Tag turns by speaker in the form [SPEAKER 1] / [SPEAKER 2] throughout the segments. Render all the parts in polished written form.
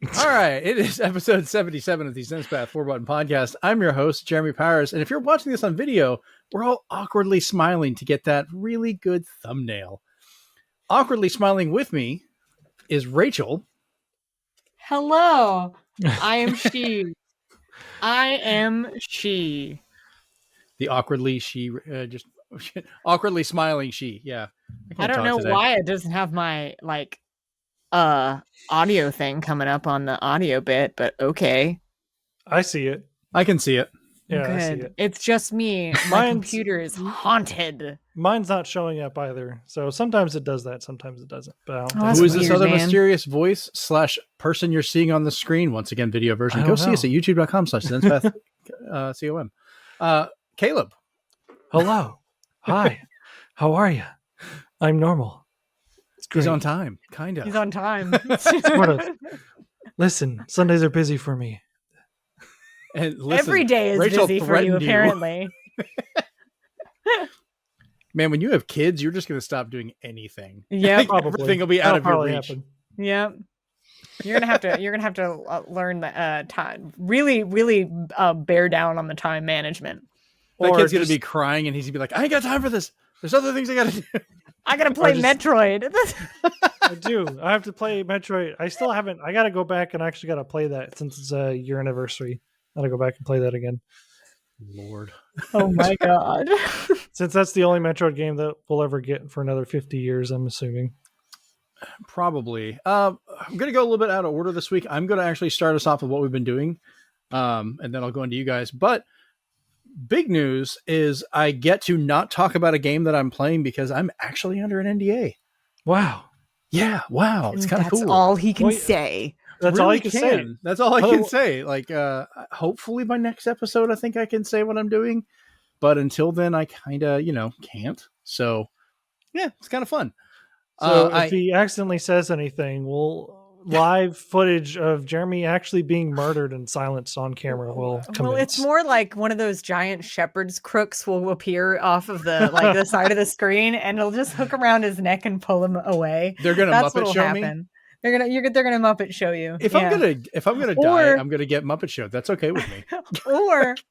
[SPEAKER 1] All right, it is episode 77 of the Zenspath 4-Button Podcast. I'm your host, Jeremy Powers, and if you're watching this on video, we're all awkwardly smiling to get that really good thumbnail. Awkwardly smiling with me is Rachel.
[SPEAKER 2] Hello, I am she. I am she.
[SPEAKER 1] The awkwardly just awkwardly smiling she. Yeah,
[SPEAKER 2] I don't know why it doesn't have my audio thing coming up on the audio bit, but okay.
[SPEAKER 3] I see it.
[SPEAKER 1] I can see it.
[SPEAKER 3] Yeah,
[SPEAKER 2] good.
[SPEAKER 3] I see it.
[SPEAKER 2] It's just me. My computer is haunted.
[SPEAKER 3] Mine's not showing up either. So sometimes it does that, sometimes it doesesn't. But
[SPEAKER 1] who is this other mysterious voice / person you're seeing on the screen? Once again, video version. Go see us at youtube.com/Zenspath com. Caleb.
[SPEAKER 3] Hello. Hi. How are you? I'm normal.
[SPEAKER 1] He's on time, kind of.
[SPEAKER 2] He's on time.
[SPEAKER 3] Sort of. Listen, Sundays are busy for me.
[SPEAKER 1] And listen,
[SPEAKER 2] every day is
[SPEAKER 1] Rachel
[SPEAKER 2] busy for you, apparently.
[SPEAKER 1] Man, when you have kids, you're just going to stop doing anything.
[SPEAKER 2] Yeah,
[SPEAKER 1] probably. Everything will be out of your reach.
[SPEAKER 2] Yep. You're gonna have to learn the time. Really, bear down on the time management.
[SPEAKER 1] That kid's going to be crying, and he's going to be like, "I ain't got time for this. There's other things I got to do."
[SPEAKER 2] I gotta play Metroid.
[SPEAKER 3] I do. I have to play Metroid. I still haven't. I gotta go back and actually gotta play that since it's a year anniversary. I gotta go back and play that again.
[SPEAKER 1] Lord.
[SPEAKER 2] Oh my god.
[SPEAKER 3] Since that's the only Metroid game that we'll ever get for another 50 years, I'm assuming.
[SPEAKER 1] Probably. I'm going to go a little bit out of order this week. I'm going to actually start us off with what we've been doing. And then I'll go into you guys. But big news is I get to not talk about a game that I'm playing because I'm actually under an NDA.
[SPEAKER 3] Wow.
[SPEAKER 1] Yeah. Wow. It's kind of cool.
[SPEAKER 2] That's all he can say.
[SPEAKER 3] That's all he can say.
[SPEAKER 1] That's all I can say. Like, hopefully by next episode, I think I can say what I'm doing. But until then, I kind of, can't. So, yeah, it's kind of fun.
[SPEAKER 3] So if he accidentally says anything, live footage of Jeremy actually being murdered and silenced on camera will commence.
[SPEAKER 2] Well, it's more like one of those giant shepherd's crooks will appear off of the side of the screen, and it'll just hook around his neck and pull him away.
[SPEAKER 1] They're gonna Muppet show me.
[SPEAKER 2] They're gonna Muppet show you.
[SPEAKER 1] If I'm gonna die, I'm gonna get Muppet Show. That's okay with me.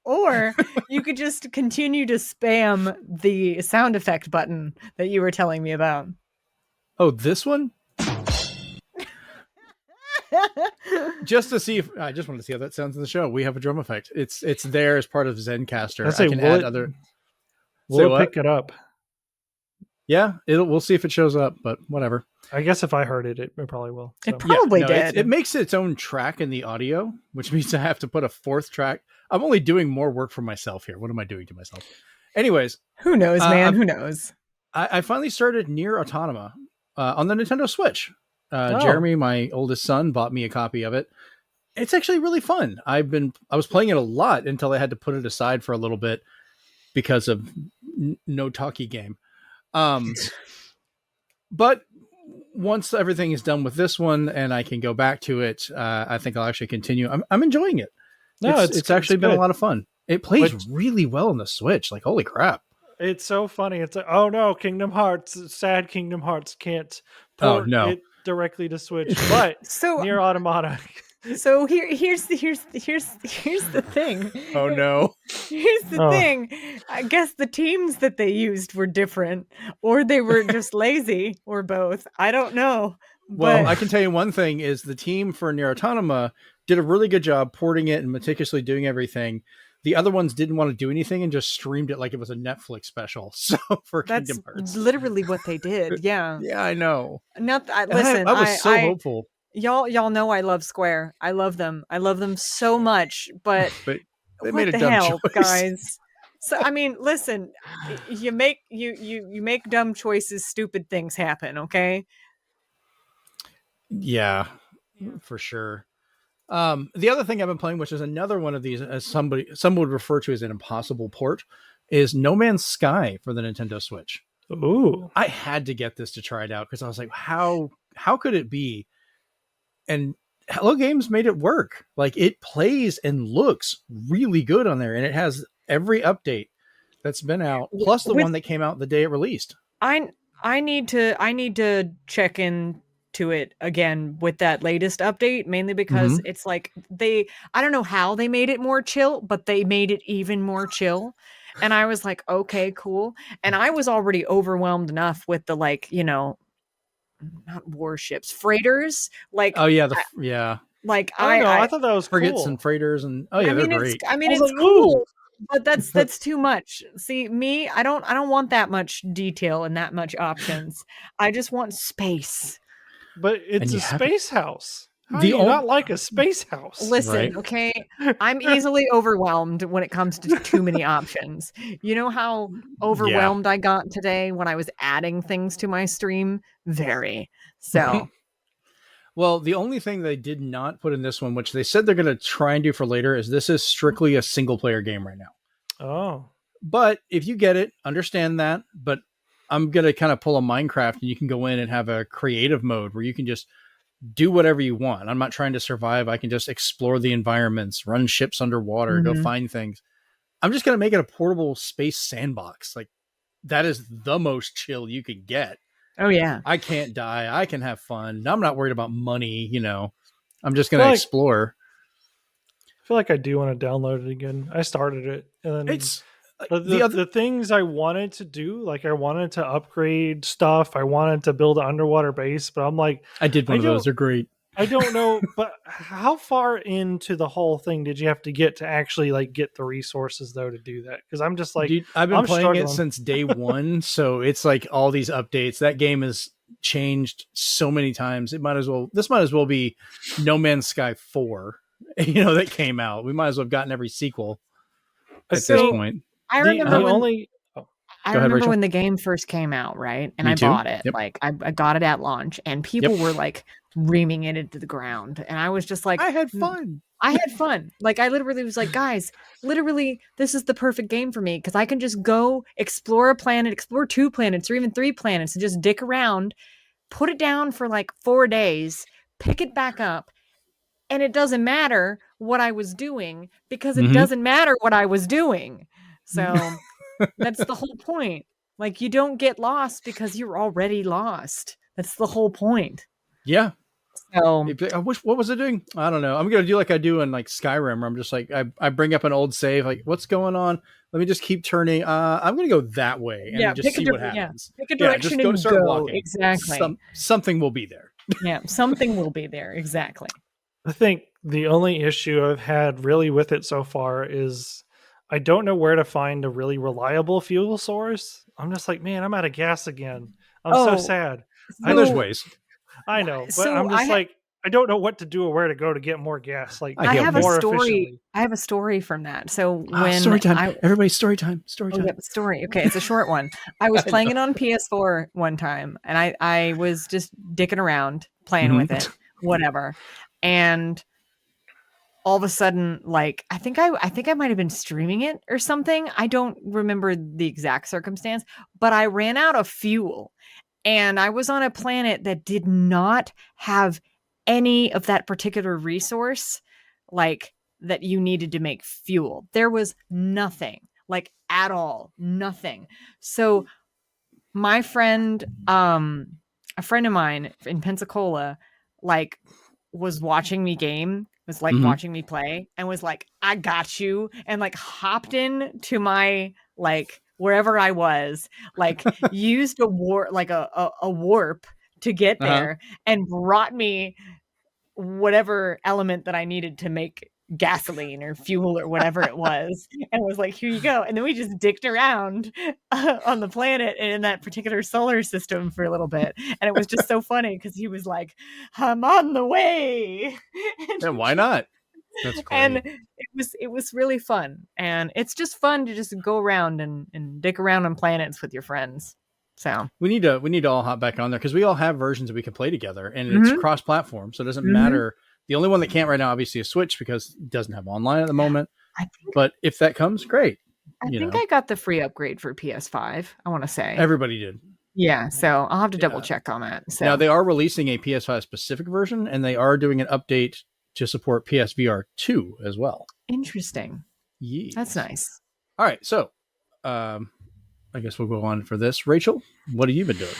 [SPEAKER 2] or you could just continue to spam the sound effect button that you were telling me about.
[SPEAKER 1] Oh, this one? Just to see if I just want to see how that sounds in the show. We have a drum effect. It's there as part of Zencaster.
[SPEAKER 3] I can add other. We'll pick it up.
[SPEAKER 1] Yeah, we'll see if it shows up, but whatever.
[SPEAKER 3] I guess if I heard it, it probably will.
[SPEAKER 2] So. It probably did.
[SPEAKER 1] It makes its own track in the audio, which means I have to put a fourth track. I'm only doing more work for myself here. What am I doing to myself? Anyways,
[SPEAKER 2] who knows, man? Who knows?
[SPEAKER 1] I finally started Nier Automata on the Nintendo Switch. Jeremy, my oldest son, bought me a copy of it. It's actually really fun. I was playing it a lot until I had to put it aside for a little bit because of no talkie game. But once everything is done with this one and I can go back to it, I think I'll actually continue. I'm enjoying it. No, it's actually been a lot of fun. It plays really well on the Switch. Like, holy crap.
[SPEAKER 3] It's so funny. It's like, oh no, Kingdom Hearts, sad Kingdom Hearts can't port it directly to Switch, but Nier Automata.
[SPEAKER 2] So here's the thing.
[SPEAKER 1] Oh no.
[SPEAKER 2] Here's the thing. I guess the teams that they used were different, or they were just lazy, or both. I don't know.
[SPEAKER 1] Well, I can tell you one thing is the team for Nier Automata did a really good job porting it and meticulously doing everything. The other ones didn't want to do anything and just streamed it like it was a Netflix special. So for Kingdom Hearts,
[SPEAKER 2] that's literally what they did. Yeah.
[SPEAKER 1] Yeah, I know.
[SPEAKER 2] Listen,
[SPEAKER 1] I was so hopeful.
[SPEAKER 2] Y'all know I love Square. I love them. I love them so much. But
[SPEAKER 1] they made a dumb choice,
[SPEAKER 2] guys. So I mean, listen, you make dumb choices, stupid things happen. Okay.
[SPEAKER 1] Yeah, for sure. The other thing I've been playing, which is another one of these, as some would refer to as an impossible port, is No Man's Sky for the Nintendo Switch.
[SPEAKER 3] Ooh!
[SPEAKER 1] I had to get this to try it out because I was like, how could it be? And Hello Games made it work. Like, it plays and looks really good on there, and it has every update that's been out, plus the one that came out the day it released.
[SPEAKER 2] I need to check in to it again with that latest update, mainly because it's like I don't know how they made it more chill, but they made it even more chill. And I was like, okay, cool. And I was already overwhelmed enough with the, like, you know, not warships, freighters. Like,
[SPEAKER 1] oh yeah, yeah.
[SPEAKER 2] Like
[SPEAKER 3] I don't know. I thought that was
[SPEAKER 1] frigates
[SPEAKER 3] cool.
[SPEAKER 1] and freighters, and they're great.
[SPEAKER 2] It's like, cool, but that's too much. See, me, I don't want that much detail and that much options. I just want space.
[SPEAKER 3] But it's a space house. How do you not like a space house?
[SPEAKER 2] Listen, right? Okay, I'm easily overwhelmed when it comes to too many options. You know how overwhelmed I got today when I was adding things to my stream? Very. So.
[SPEAKER 1] Well, the only thing they did not put in this one, which they said they're going to try and do for later, is this is strictly a single player game right now.
[SPEAKER 3] Oh.
[SPEAKER 1] But if you get it, understand that. But I'm going to kind of pull a Minecraft, and you can go in and have a creative mode where you can just do whatever you want. I'm not trying to survive. I can just explore the environments, run ships underwater, go find things. I'm just going to make it a portable space sandbox. Like, that is the most chill you can get.
[SPEAKER 2] Oh yeah.
[SPEAKER 1] I can't die. I can have fun. I'm not worried about money. You know, I'm just going to explore.
[SPEAKER 3] I feel like I do want to download it again. I started it, and it's the things I wanted to do. Like, I wanted to upgrade stuff. I wanted to build an underwater base, but I'm like,
[SPEAKER 1] I did one of those. They're great.
[SPEAKER 3] I don't know, but how far into the whole thing did you have to get to actually like get the resources though to do that? Because I'm just like,
[SPEAKER 1] dude, I've been playing it since day one, so it's like all these updates. That game has changed so many times. This might as well be No Man's Sky 4, that came out. We might as well have gotten every sequel at this point.
[SPEAKER 2] I remember when the game first came out, right? And I bought it. Yep. Like, I got it at launch, and people were like reaming it into the ground. And I was just like,
[SPEAKER 1] I had fun.
[SPEAKER 2] Like, I literally was like, guys, literally, this is the perfect game for me, because I can just go explore a planet, explore 2 planets or even 3 planets, and just dick around, put it down for like 4 days, pick it back up. And it doesn't matter what I was doing, because it doesn't matter what I was doing. So that's the whole point. Like, you don't get lost because you're already lost. That's the whole point.
[SPEAKER 1] Yeah.
[SPEAKER 2] So
[SPEAKER 1] what was it doing? I don't know. I'm going to do like I do in like Skyrim, where I'm just like, I bring up an old save, like, what's going on? Let me just keep turning. I'm going to go that way and just see what happens.
[SPEAKER 2] Pick a direction and
[SPEAKER 1] start
[SPEAKER 2] go.
[SPEAKER 1] walking.
[SPEAKER 2] Exactly.
[SPEAKER 1] Something will be there.
[SPEAKER 2] Yeah, something will be there. Exactly.
[SPEAKER 3] I think the only issue I've had really with it so far is I don't know where to find a really reliable fuel source. I'm just like, man, I'm out of gas again. I'm so sad.
[SPEAKER 1] There's ways.
[SPEAKER 3] I know, but I'm just I don't know what to do or where to go to get more gas. Like,
[SPEAKER 2] I have a story. Efficiently. I have a story from that. So when
[SPEAKER 1] story time, everybody's story time. Story time.
[SPEAKER 2] Yeah, story. Okay, it's a short one. I was playing it on PS4 one time, and I was just dicking around playing with it, whatever. And all of a sudden, like, I think I might have been streaming it or something. I don't remember the exact circumstance, but I ran out of fuel. And I was on a planet that did not have any of that particular resource, like, that you needed to make fuel. There was nothing, like, at all, nothing. So my friend, a friend of mine in Pensacola, like, was watching me game, was like watching me play, and was like, I got you, and like hopped in to my, like, wherever I was, like, used a warp to get there, and brought me whatever element that I needed to make gasoline or fuel or whatever it was, and was like, here you go. And then we just dicked around on the planet and in that particular solar system for a little bit, and it was just so funny because he was like, I'm on the way.
[SPEAKER 1] And why not? That's great.
[SPEAKER 2] And it was really fun, and it's just fun to just go around and dick around on planets with your friends. So
[SPEAKER 1] we need to all hop back on there, because we all have versions that we can play together, and it's cross-platform, so it doesn't matter. The only one that can't right now, obviously, is Switch, because it doesn't have online at the moment. But if that comes, great.
[SPEAKER 2] I think I got the free upgrade for PS5. I want to say
[SPEAKER 1] everybody did.
[SPEAKER 2] Yeah, so I'll have to double check on that. So
[SPEAKER 1] now they are releasing a PS5 specific version, and they are doing an update to support PSVR 2 as well.
[SPEAKER 2] Interesting.
[SPEAKER 1] Yes.
[SPEAKER 2] That's nice.
[SPEAKER 1] All right, so I guess we'll go on for this. Rachel, what have you been doing?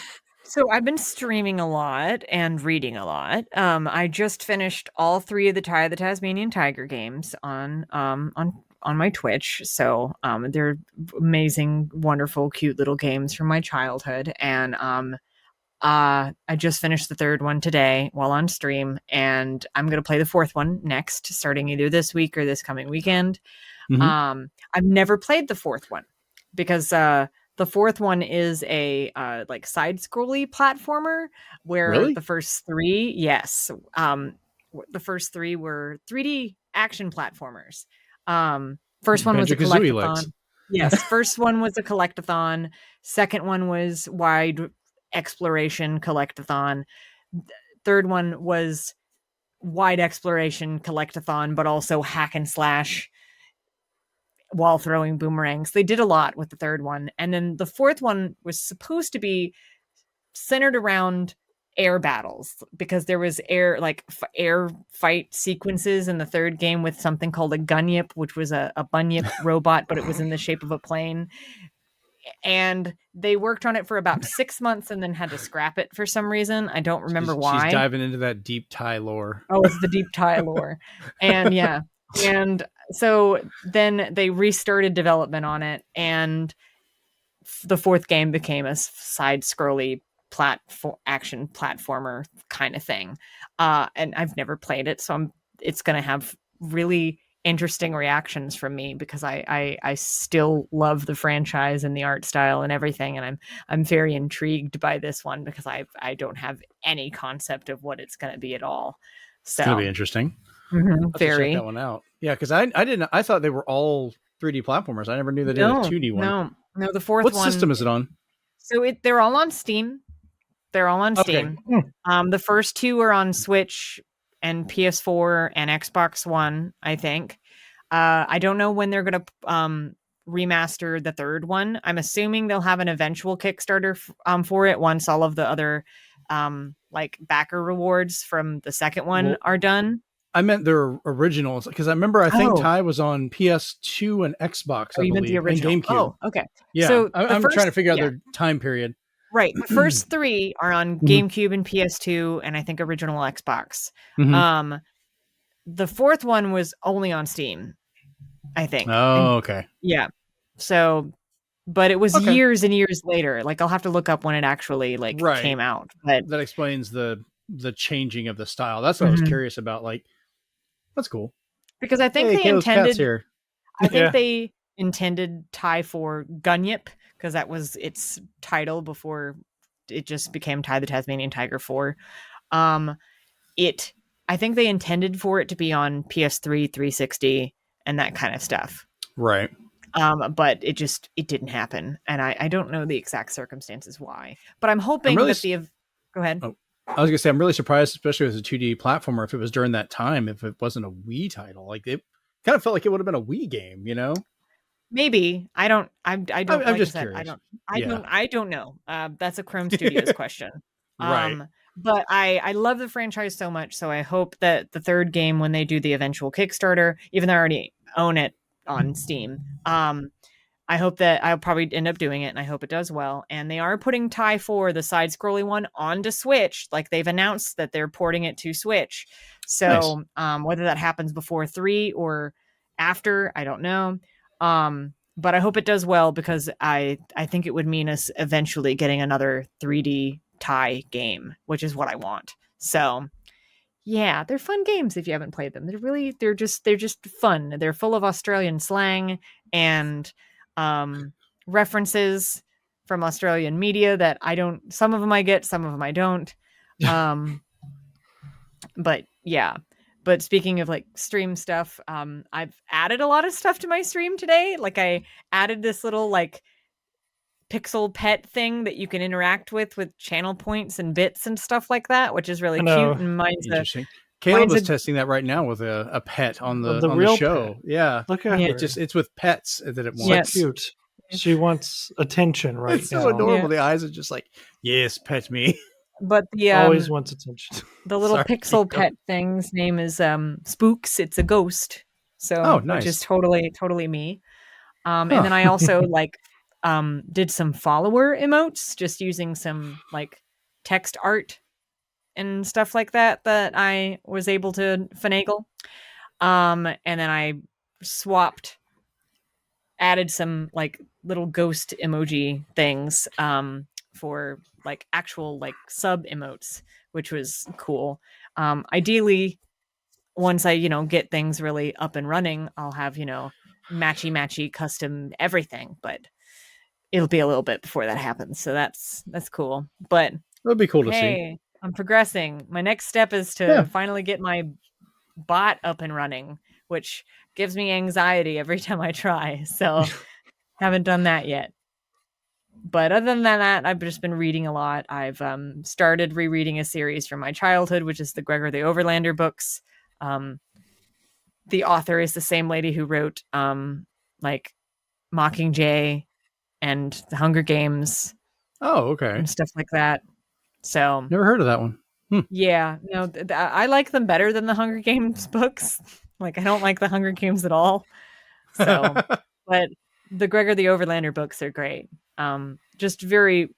[SPEAKER 2] So I've been streaming a lot and reading a lot. I just finished all 3 of the the Tasmanian Tiger games on my Twitch. So they're amazing, wonderful, cute little games from my childhood. And I just finished the 3rd one today while on stream, and I'm gonna play the 4th one next, starting either this week or this coming weekend. I've never played the 4th one because the 4th one is a like side-scrolly platformer where the first 3, yes, the first 3 were 3D action platformers. First one was a collectathon. Yes, first one was a collectathon. Second one was wide exploration collectathon. Third one was wide exploration collectathon, but also hack and slash while throwing boomerangs. They did a lot with the 3rd one. And then the 4th one was supposed to be centered around air battles because there was air fight sequences in the 3rd game with something called a gunyip, which was a bunyip robot, but it was in the shape of a plane. And they worked on it for about 6 months and then had to scrap it for some reason. I don't remember why.
[SPEAKER 1] She's diving into that deep Thai lore.
[SPEAKER 2] Oh, it's the deep Thai lore. And yeah. And so then they restarted development on it, and the 4th game became a side-scrolly action platformer kind of thing. And I've never played it, so it's going to have really interesting reactions from me because I still love the franchise and the art style and everything, and I'm very intrigued by this one because I don't have any concept of what it's going to be at all. So
[SPEAKER 1] it's going to be interesting.
[SPEAKER 2] Very.
[SPEAKER 1] Check that one out. Yeah, because I thought they were all 3D platformers. I never knew they did a 2D one.
[SPEAKER 2] No, the 4th one.
[SPEAKER 1] What system is it on?
[SPEAKER 2] So they're all on Steam. Steam. The first 2 are on Switch and PS4 and Xbox One, I think. I don't know when they're going to remaster the 3rd one. I'm assuming they'll have an eventual Kickstarter for it once all of the other like backer rewards from the 2nd one are done.
[SPEAKER 1] I meant their originals because I remember I think Ty was on PS2 and Xbox. I believe,
[SPEAKER 2] the original.
[SPEAKER 1] and GameCube.
[SPEAKER 2] Oh, okay.
[SPEAKER 1] Yeah, so I'm trying to figure out their time period.
[SPEAKER 2] Right. The first 3 are on GameCube and PS2 and I think original Xbox. The 4th one was only on Steam, I think.
[SPEAKER 1] Oh, okay.
[SPEAKER 2] Yeah. So, but it was years and years later. Like I'll have to look up when it actually came out. But
[SPEAKER 1] that explains the changing of the style. That's what I was curious about. Like, that's cool.
[SPEAKER 2] Because I think they intended here. I think they intended Thai for Gunyip because that was its title before it just became Ty the Tasmanian Tiger 4. I think they intended for it to be on PS3, 360, and that kind of stuff.
[SPEAKER 1] Right.
[SPEAKER 2] But it didn't happen. And I don't know the exact circumstances why. But I'm hoping Go ahead.
[SPEAKER 1] Oh, I was gonna say I'm really surprised, especially as a 2D platformer, if it was during that time, if it wasn't a Wii title. Like it kind of felt like it would have been a Wii game, you know?
[SPEAKER 2] Maybe. I don't I'm
[SPEAKER 1] just curious.
[SPEAKER 2] I don't know. That's a Chrome Studios question.
[SPEAKER 1] Right.
[SPEAKER 2] But I love the franchise so much, so I hope that the 3rd game, when they do the eventual Kickstarter, even though I already own it on Steam, I hope that I'll probably end up doing it, and I hope it does well. And they are putting Thai 4, the side-scrolling one, onto Switch. Like they've announced that they're porting it to Switch. So whether that happens before 3 or after, I don't know. But I hope it does well because I think it would mean us eventually getting another 3D Thai game, which is what I want. So yeah, they're fun games if you haven't played them. They're just fun. They're full of Australian slang and references from Australian media that some of them I get, some of them I don't. But yeah. But speaking of stream stuff, I've added a lot of stuff to my stream today. Like I added this little pixel pet thing that you can interact with channel points and bits and stuff like that, which is really cute. And mine's
[SPEAKER 1] interesting. Caleb is testing that right now with a pet on the real show. Pet. Yeah,
[SPEAKER 3] look at her.
[SPEAKER 1] It's with pets that it wants.
[SPEAKER 3] So cute. She wants attention right
[SPEAKER 1] it's now. It's so adorable. The eyes are just yes, pet me.
[SPEAKER 2] But the
[SPEAKER 3] always wants attention.
[SPEAKER 2] The little pixel pet thing's name is Spooks. It's a ghost. So
[SPEAKER 1] nice.
[SPEAKER 2] Which is totally me. And then I also did some follower emotes, just using some text art and stuff like that I was able to finagle. And then I added some like little ghost emoji things for like actual like sub emotes, which was cool. Ideally, once I, get things really up and running, I'll have, matchy custom everything, but it'll be a little bit before that happens. So that's cool. But
[SPEAKER 1] it'll be cool to see.
[SPEAKER 2] Hey, I'm progressing. My next step is to finally get my bot up and running, which gives me anxiety every time I try. So haven't done that yet. But other than that, I've just been reading a lot. I've started rereading a series from my childhood, which is the Gregor the Overlander books. The author is the same lady who wrote like Mockingjay and The Hunger Games.
[SPEAKER 1] Oh, okay.
[SPEAKER 2] And stuff like that. So
[SPEAKER 1] never heard of that one.
[SPEAKER 2] Yeah, no, I like them better than the Hunger Games books. Like, I don't like the Hunger Games at all. So, but the Gregor the Overlander books are great. Just very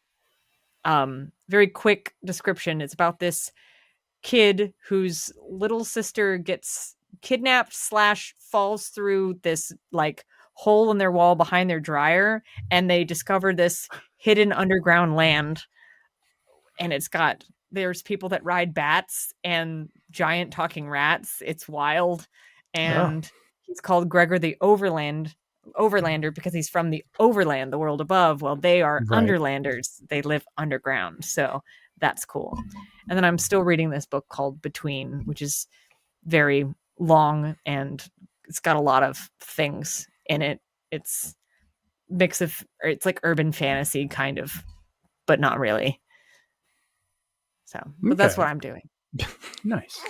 [SPEAKER 2] quick description. It's about this kid whose little sister gets kidnapped / falls through this like hole in their wall behind their dryer, and they discover this hidden underground land, and there's people that ride bats and giant talking rats. It's wild. And he's called Gregor the Overlander because he's from the overland, the world above. Well, they are underlanders. They live underground. So that's cool. And then I'm still reading this book called Between, which is very long and it's got a lot of things in it. It's it's like urban fantasy kind of, but not really. So, but that's what I'm doing.
[SPEAKER 1] Nice.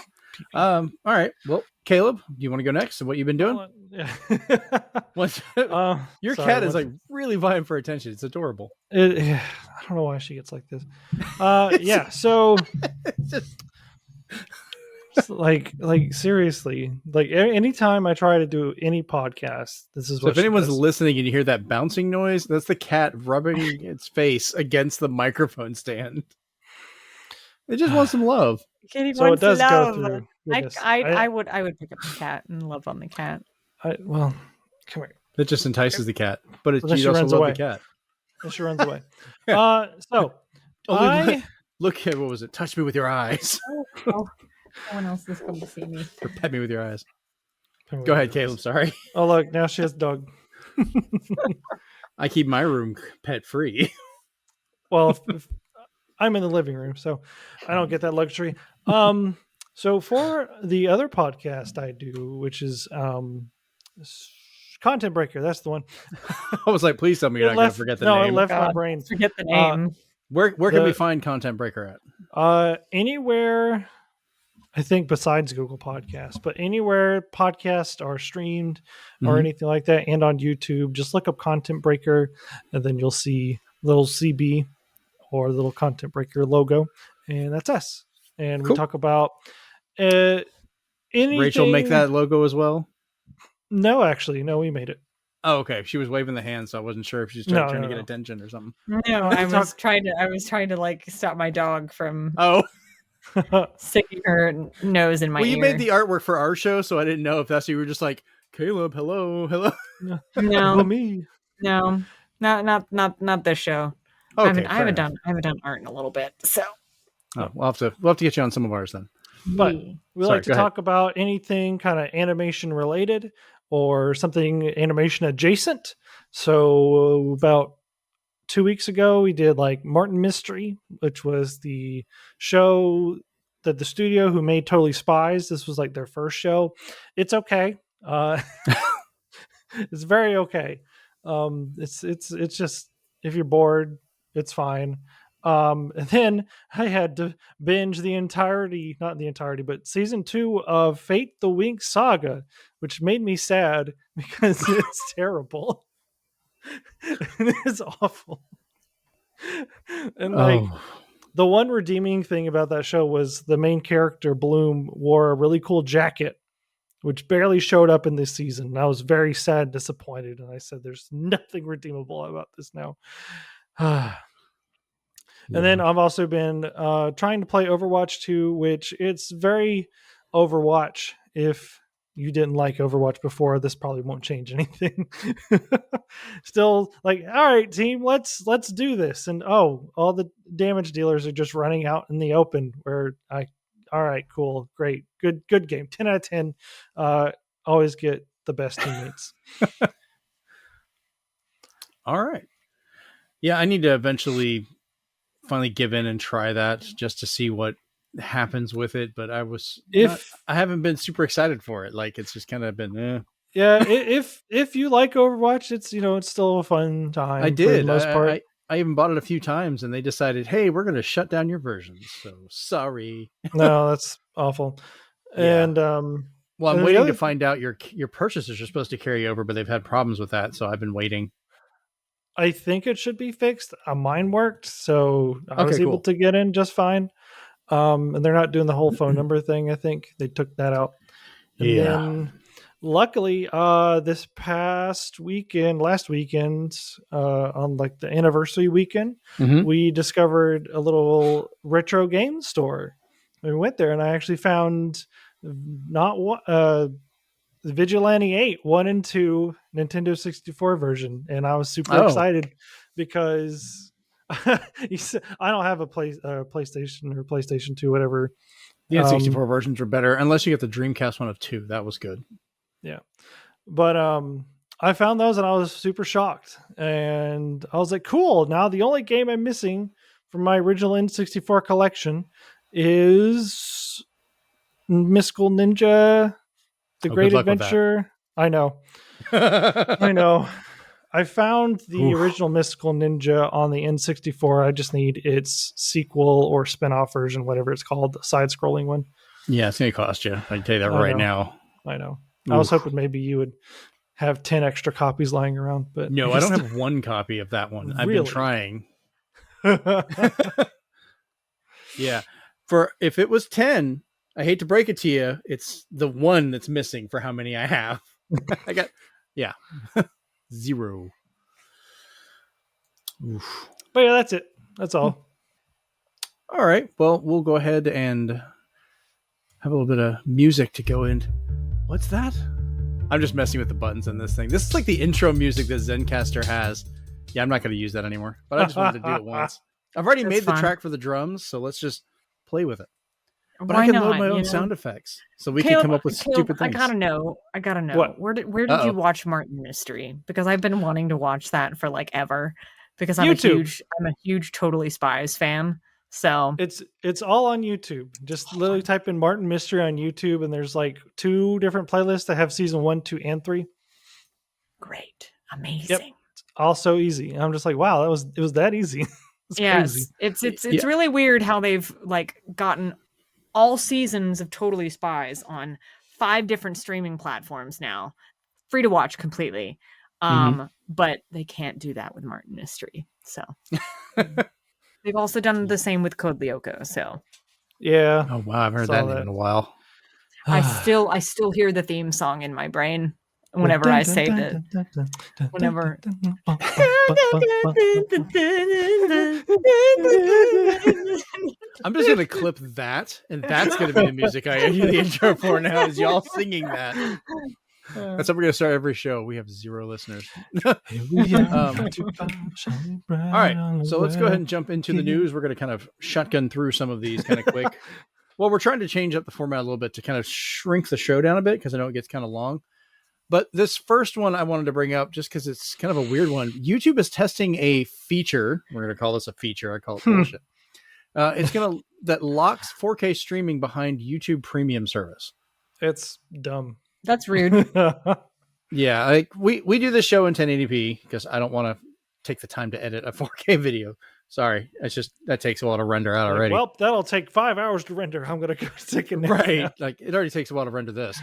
[SPEAKER 1] All right. Well, Caleb, do you want to go next? What you've been doing? Your cat is like really vying for attention. It's adorable.
[SPEAKER 3] I don't know why she gets like this. Yeah. So, like seriously, like anytime I try to do any podcast, this is
[SPEAKER 1] so if anyone's listening and you hear that bouncing noise, that's the cat rubbing its face against the microphone stand. It just wants some love.
[SPEAKER 3] So it does go through.
[SPEAKER 2] I would pick up the cat and love on the cat.
[SPEAKER 3] Come here.
[SPEAKER 1] It just entices the cat, but you also love the cat.
[SPEAKER 3] And she runs away.
[SPEAKER 1] Look at what was it? Touch me with your eyes.
[SPEAKER 2] No one else is going to see me.
[SPEAKER 1] Or pet me with your eyes. Go ahead, Caleb. Sorry.
[SPEAKER 3] Oh look, now she has a dog.
[SPEAKER 1] I keep my room pet free.
[SPEAKER 3] Well, if I'm in the living room, so I don't get that luxury. So for the other podcast I do, which is Content Breaker, that's the one.
[SPEAKER 1] I was like, please tell me you're not going to forget the name.
[SPEAKER 3] No, it left my brain.
[SPEAKER 2] Forget the name.
[SPEAKER 1] Where can we find Content Breaker
[SPEAKER 3] at? Anywhere, I think, besides Google Podcasts, but anywhere podcasts are streamed or anything like that, and on YouTube, just look up Content Breaker, and then you'll see little CB or little Content Breaker logo, and that's us. And we talk about anything.
[SPEAKER 1] Rachel make that logo as well?
[SPEAKER 3] No, actually, no, we made it.
[SPEAKER 1] Oh, okay. She was waving the hand, so I wasn't sure if she's trying to get attention or something.
[SPEAKER 2] No, I was trying to like stop my dog from sticking her nose in my ear.
[SPEAKER 1] Well, you made the artwork for our show, so I didn't know if that's you were just like, Caleb, hello.
[SPEAKER 2] No,
[SPEAKER 3] me.
[SPEAKER 2] No, not this show.
[SPEAKER 1] Okay,
[SPEAKER 2] I haven't done art in a little bit, so.
[SPEAKER 1] Oh, we'll have to get you on some of ours then.
[SPEAKER 3] But we like to talk about anything kind of animation related or something animation adjacent. So about 2 weeks ago, we did like Martin Mystery, which was the show that the studio who made Totally Spies. This was like their first show. It's okay. It's very okay. It's just, if you're bored, it's fine. And then I had to binge not the entirety, but season 2 of Fate the Winx Saga, which made me sad because it's terrible. It's awful. And the one redeeming thing about that show was the main character, Bloom, wore a really cool jacket, which barely showed up in this season. And I was very sad and disappointed. And I said, there's nothing redeemable about this now. And then I've also been trying to play Overwatch 2, which it's very Overwatch. If you didn't like Overwatch before, this probably won't change anything. Still like, all right, team, let's do this. And all the damage dealers are just running out in the open where all right, cool, great, good game. 10 out of 10. Always get the best teammates.
[SPEAKER 1] All right. Yeah, I need to eventually finally give in and try that just to see what happens with it. But I haven't been super excited for it. Like, it's just kind of been
[SPEAKER 3] Yeah, if you like Overwatch, it's still a fun time.
[SPEAKER 1] I did.
[SPEAKER 3] For the most part.
[SPEAKER 1] I even bought it a few times, and they decided, hey, we're going to shut down your versions. So sorry.
[SPEAKER 3] No, that's awful. Yeah. And
[SPEAKER 1] well, I'm waiting to find out your purchases are supposed to carry over, but they've had problems with that, so I've been waiting.
[SPEAKER 3] I think it should be fixed. Mine worked, so I was able to get in just fine. And they're not doing the whole phone number thing. I think they took that out. And then luckily, this past weekend, last weekend, on like the anniversary weekend, we discovered a little retro game store. We went there, and I actually found Vigilante 8, 1 and 2 Nintendo 64 version, and I was super excited because I don't have a PlayStation or PlayStation 2, whatever.
[SPEAKER 1] The N64 versions are better, unless you get the Dreamcast one of 2. That was good.
[SPEAKER 3] Yeah. But I found those, and I was super shocked. And I was like, cool, now the only game I'm missing from my original N64 collection is Mystical Ninja... The Great Adventure. I know. I know. I found the original Mystical Ninja on the N64. I just need its sequel or spin-off version, whatever it's called, the side-scrolling one.
[SPEAKER 1] Yeah, it's going to cost you. I can tell you that right now.
[SPEAKER 3] I know. I was hoping maybe you would have 10 extra copies lying around. But
[SPEAKER 1] no, I don't have one copy of that one. I've been trying. Yeah. If it was 10... I hate to break it to you, it's the one that's missing for how many I have. I got, 0.
[SPEAKER 3] Oof. But yeah, that's it. That's all.
[SPEAKER 1] All right. Well, we'll go ahead and have a little bit of music to go in. What's that? I'm just messing with the buttons on this thing. This is like the intro music that Zencaster has. Yeah, I'm not going to use that anymore, but I just wanted to do it once. I've already made the track for the drums, so let's just play with it. But I can load my own sound effects, so we can come up with stupid things.
[SPEAKER 2] I gotta know. What? Where did you watch Martin Mystery? Because I've been wanting to watch that for like ever. Because I'm a huge Totally Spies fan. So
[SPEAKER 3] it's all on YouTube. Just literally type in Martin Mystery on YouTube, and there's like 2 different playlists that have season 1, 2, and 3.
[SPEAKER 2] Great, amazing.
[SPEAKER 3] Yep. It's all so easy. I'm just like, wow, it was that easy.
[SPEAKER 2] Crazy. It's really weird how they've like gotten all seasons of Totally Spies on 5 different streaming platforms now, free to watch completely. But they can't do that with Martin Mystery. So they've also done the same with Code Lyoko. So
[SPEAKER 3] yeah.
[SPEAKER 1] Oh wow, I've heard that in a while.
[SPEAKER 2] I still hear the theme song in my brain whenever I say that. Whenever.
[SPEAKER 1] I'm just going to clip that, and that's going to be the music I hear the intro for now, is y'all singing that. That's how we're going to start every show. We have 0 listeners. All right, so let's go ahead and jump into the news. We're going to kind of shotgun through some of these kind of quick. Well, we're trying to change up the format a little bit to kind of shrink the show down a bit, because I know it gets kind of long. But this first one I wanted to bring up just because it's kind of a weird one. YouTube is testing a feature. We're going to call this a feature. I call it bullshit. It's that locks 4K streaming behind YouTube Premium service.
[SPEAKER 3] It's dumb.
[SPEAKER 2] That's rude.
[SPEAKER 1] Yeah, like we do this show in 1080p because I don't want to take the time to edit a 4K video. Sorry, it's just that takes a while to render out already.
[SPEAKER 3] Well, that'll take 5 hours to render. I'm going to go take a nap.
[SPEAKER 1] Right, like it already takes a while to render this.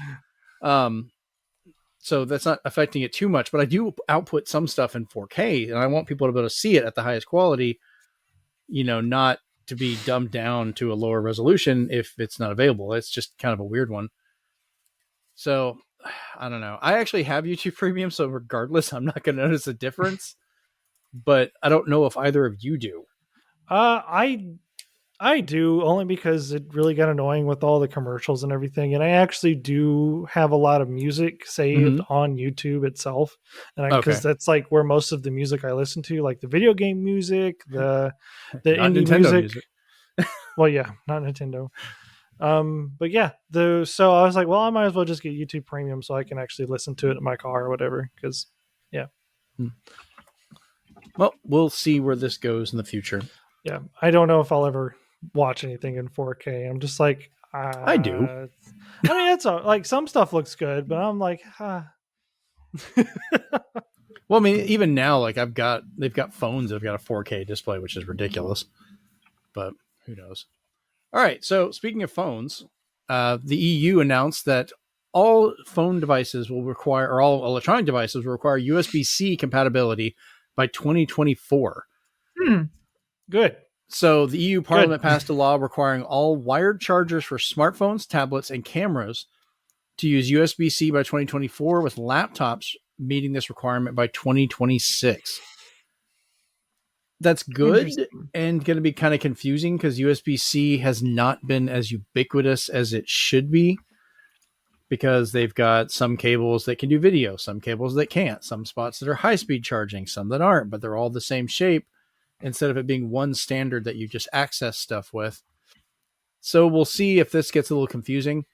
[SPEAKER 1] So that's not affecting it too much, but I do output some stuff in 4K, and I want people to be able to see it at the highest quality, not to be dumbed down to a lower resolution if it's not available. It's just kind of a weird one. So I don't know. I actually have YouTube Premium, so regardless, I'm not going to notice a difference, but I don't know if either of you do.
[SPEAKER 3] I do, only because it really got annoying with all the commercials and everything. And I actually do have a lot of music saved on YouTube itself. And because that's like where most of the music I listen to, like the video game music, the indie music. Well, yeah, not Nintendo. But yeah, so I was like, well, I might as well just get YouTube Premium so I can actually listen to it in my car or whatever. Because, yeah.
[SPEAKER 1] Well, we'll see where this goes in the future.
[SPEAKER 3] Yeah, I don't know if I'll ever watch anything in 4K. I'm just like,
[SPEAKER 1] I do.
[SPEAKER 3] I mean, it's like some stuff looks good, but I'm like,
[SPEAKER 1] Well, I mean, even now, like they've got phones that've got a 4K display, which is ridiculous. But who knows? All right. So speaking of phones, the EU announced that all phone devices will require, or all electronic devices will require USB-C compatibility by 2024.
[SPEAKER 3] Good.
[SPEAKER 1] So the EU Parliament passed a law requiring all wired chargers for smartphones, tablets, and cameras to use USB-C by 2024, with laptops meeting this requirement by 2026. That's good and going to be kind of confusing because USB-C has not been as ubiquitous as it should be, because they've got some cables that can do video, some cables that can't, some spots that are high-speed charging, some that aren't, but they're all the same shape, instead of it being one standard that you just access stuff with. So we'll see if this gets a little confusing.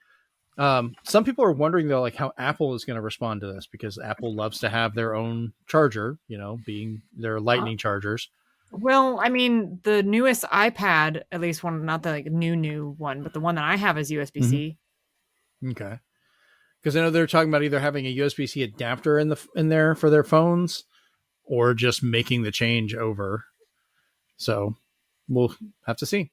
[SPEAKER 1] Some people are wondering, though, like how Apple is going to respond to this, because Apple loves to have their own charger, being their Lightning chargers.
[SPEAKER 2] Well, I mean, the newest iPad, at least one, not the like new one, but the one that I have is USB-C.
[SPEAKER 1] Okay. Because I know they're talking about either having a USB-C adapter in there for their phones, or just making the change over. So we'll have to see.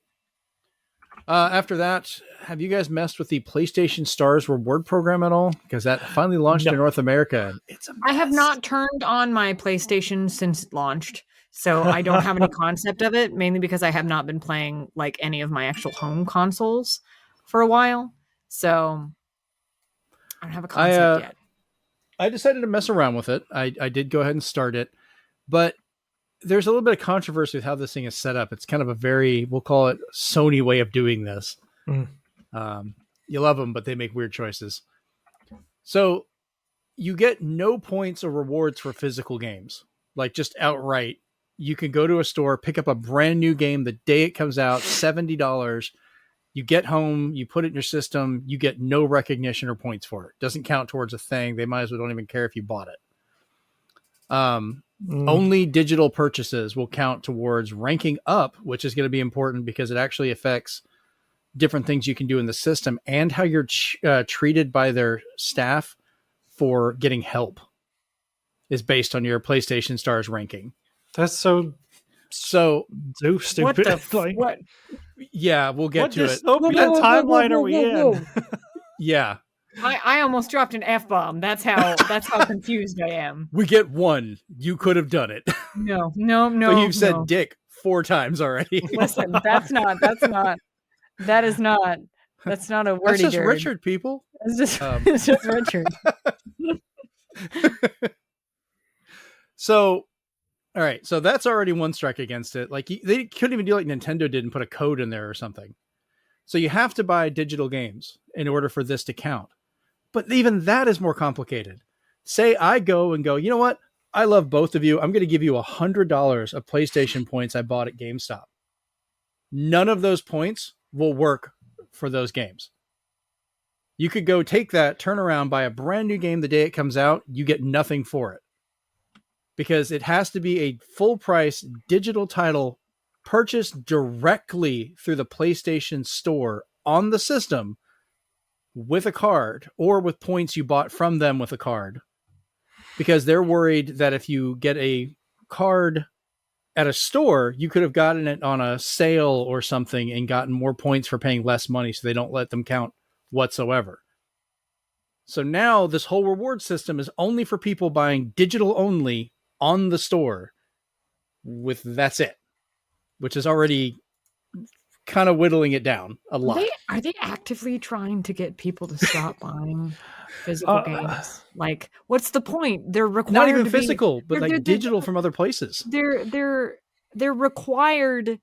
[SPEAKER 1] After that, have you guys messed with the PlayStation Stars reward program at all? Because that finally launched in North America. It's a mess.
[SPEAKER 2] I have not turned on my PlayStation since it launched, so I don't have any concept of it, mainly because I have not been playing like any of my actual home consoles for a while. So I don't have a concept yet.
[SPEAKER 1] I decided to mess around with it. I did go ahead and start it, but there's a little bit of controversy with how this thing is set up. It's kind of a very, we'll call it Sony way of doing this. You love them, but they make weird choices. So you get no points or rewards for physical games, like just outright. You can go to a store, pick up a brand new game the day it comes out, $70. You get home, you put it in your system, you get no recognition or points for it. Doesn't count towards a thing. They might as well don't even care if you bought it. Only digital purchases will count towards ranking up, which is going to be important because it actually affects different things you can do in the system and how you're treated by their staff for getting help is based on your PlayStation Stars ranking.
[SPEAKER 3] That's so stupid.
[SPEAKER 2] What?
[SPEAKER 1] Yeah, we'll get to it.
[SPEAKER 3] What timeline are we in?
[SPEAKER 1] Yeah.
[SPEAKER 2] I almost dropped an F-bomb. That's how confused I am.
[SPEAKER 1] We get one. You could have done it.
[SPEAKER 2] No.
[SPEAKER 1] But you've said dick 4 times already.
[SPEAKER 2] Listen, that's not a wordy.
[SPEAKER 1] That's just Richard, people.
[SPEAKER 2] It's just Richard.
[SPEAKER 1] So, all right. So that's already one strike against it. Like they couldn't even do like Nintendo did and put a code in there or something. So you have to buy digital games in order for this to count. But even that is more complicated. Say I go, you know what? I love both of you. I'm going to give you $100 of PlayStation points I bought at GameStop. None of those points will work for those games. You could go take that, turn around, buy a brand new game the day it comes out. You get nothing for it. Because it has to be a full price digital title purchased directly through the PlayStation Store on the system with a card or with points you bought from them with a card. Because they're worried that if you get a card at a store, you could have gotten it on a sale or something and gotten more points for paying less money, so they don't let them count whatsoever. So now this whole reward system is only for people buying digital only on the store with that's it, which is already kind of whittling it down a lot.
[SPEAKER 2] Are they actively trying to get people to stop buying physical games? Like, what's the point? They're required
[SPEAKER 1] not even physical, but like digital from other places.
[SPEAKER 2] They're required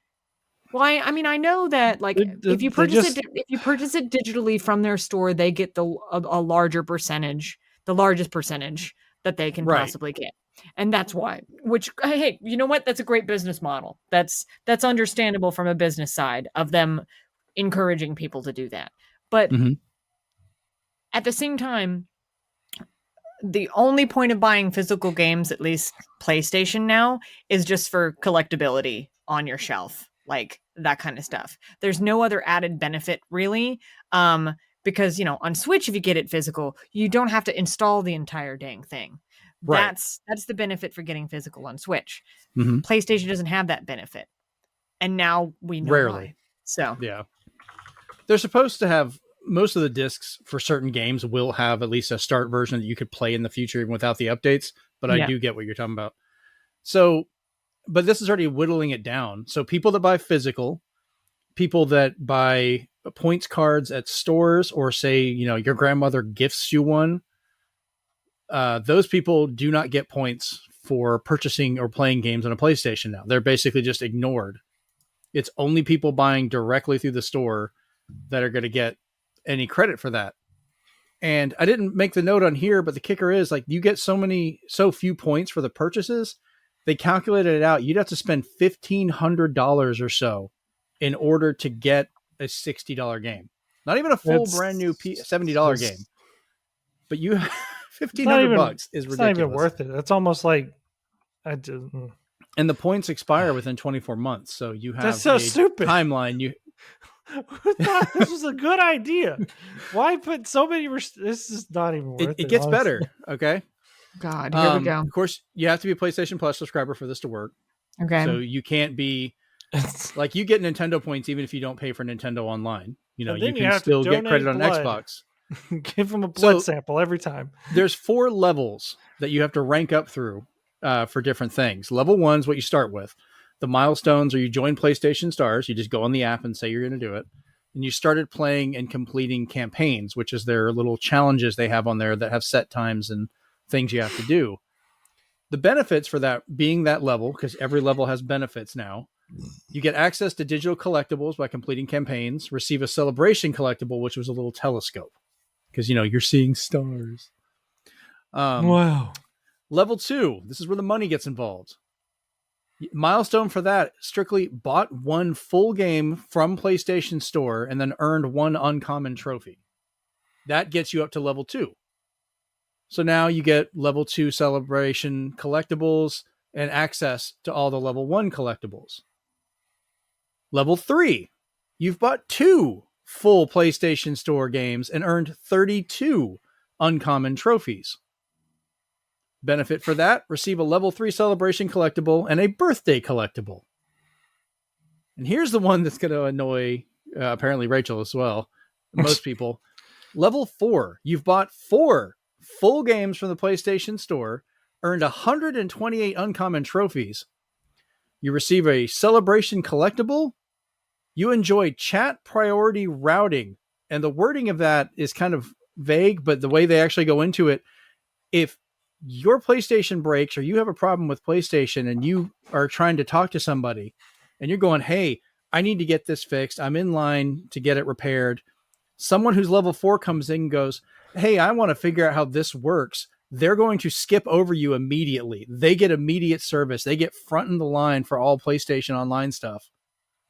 [SPEAKER 2] Well, I mean, I know that like if you purchase it digitally from their store, they get a larger percentage, the largest percentage that they can possibly get. And that's why, which, hey, you know what? That's a great business model. That's understandable from a business side of them encouraging people to do that. But at the same time, the only point of buying physical games, at least PlayStation now, is just for collectability on your shelf, like that kind of stuff. There's no other added benefit really. Because, you know, on Switch, if you get it physical, you don't have to install the entire dang thing. Right. That's the benefit for getting physical on Switch. PlayStation doesn't have that benefit. And now we know why. So
[SPEAKER 1] yeah. They're supposed to have most of the discs for certain games will have at least a start version that you could play in the future even without the updates. But I do get what you're talking about. So, but this is already whittling it down. So people that buy physical, people that buy points cards at stores, or say, you know, your grandmother gifts you one, those people do not get points for purchasing or playing games on a PlayStation now. They're basically just ignored. It's only people buying directly through the store that are going to get any credit for that. And I didn't make the note on here, but the kicker is like you get so few points for the purchases. They calculated it out. You'd have to spend $1,500 or so in order to get a $60 game. Not even a full brand new $70 game. But you $1,500 is ridiculous. It's not even
[SPEAKER 3] worth it. It's almost like
[SPEAKER 1] and the points expire within 24 months. So you have
[SPEAKER 3] that's so stupid
[SPEAKER 1] timeline.
[SPEAKER 3] Who thought this was a good idea? Why put so many? This is not even worth it.
[SPEAKER 1] It gets better. Okay.
[SPEAKER 2] God, here we go.
[SPEAKER 1] Of course, you have to be a PlayStation Plus subscriber for this to work.
[SPEAKER 2] Okay.
[SPEAKER 1] So you can't be like you get Nintendo points even if you don't pay for Nintendo Online. You know, you can still get credit on Xbox.
[SPEAKER 3] Give them a blood sample every time.
[SPEAKER 1] There's 4 levels that you have to rank up through for different things. Level 1 is what you start with. The milestones are you join PlayStation Stars. You just go on the app and say you're going to do it. And you started playing and completing campaigns, which is their little challenges they have on there that have set times and things you have to do. The benefits for that being that level, because every level has benefits now, you get access to digital collectibles by completing campaigns, receive a celebration collectible, which was a little telescope because, you know, you're seeing stars.
[SPEAKER 3] Wow.
[SPEAKER 1] Level 2, this is where the money gets involved. Milestone for that, strictly bought one full game from PlayStation Store and then earned one uncommon trophy. That gets you up to level 2. So now you get level 2 celebration collectibles and access to all the level 1 collectibles. Level 3, you've bought 2 full PlayStation Store games and earned 32 uncommon trophies. Benefit for that, receive a level 3 celebration collectible and a birthday collectible. And here's the one that's going to annoy apparently Rachel as well. Most people. Level 4, you've bought 4 full games from the PlayStation Store, earned 128 uncommon trophies. You receive a celebration collectible. You enjoy chat priority routing. And the wording of that is kind of vague, but the way they actually go into it, if your PlayStation breaks or you have a problem with PlayStation and you are trying to talk to somebody and you're going, hey, I need to get this fixed. I'm in line to get it repaired. Someone who's level 4 comes in and goes, hey, I want to figure out how this works. They're going to skip over you immediately. They get immediate service. They get front in the line for all PlayStation Online stuff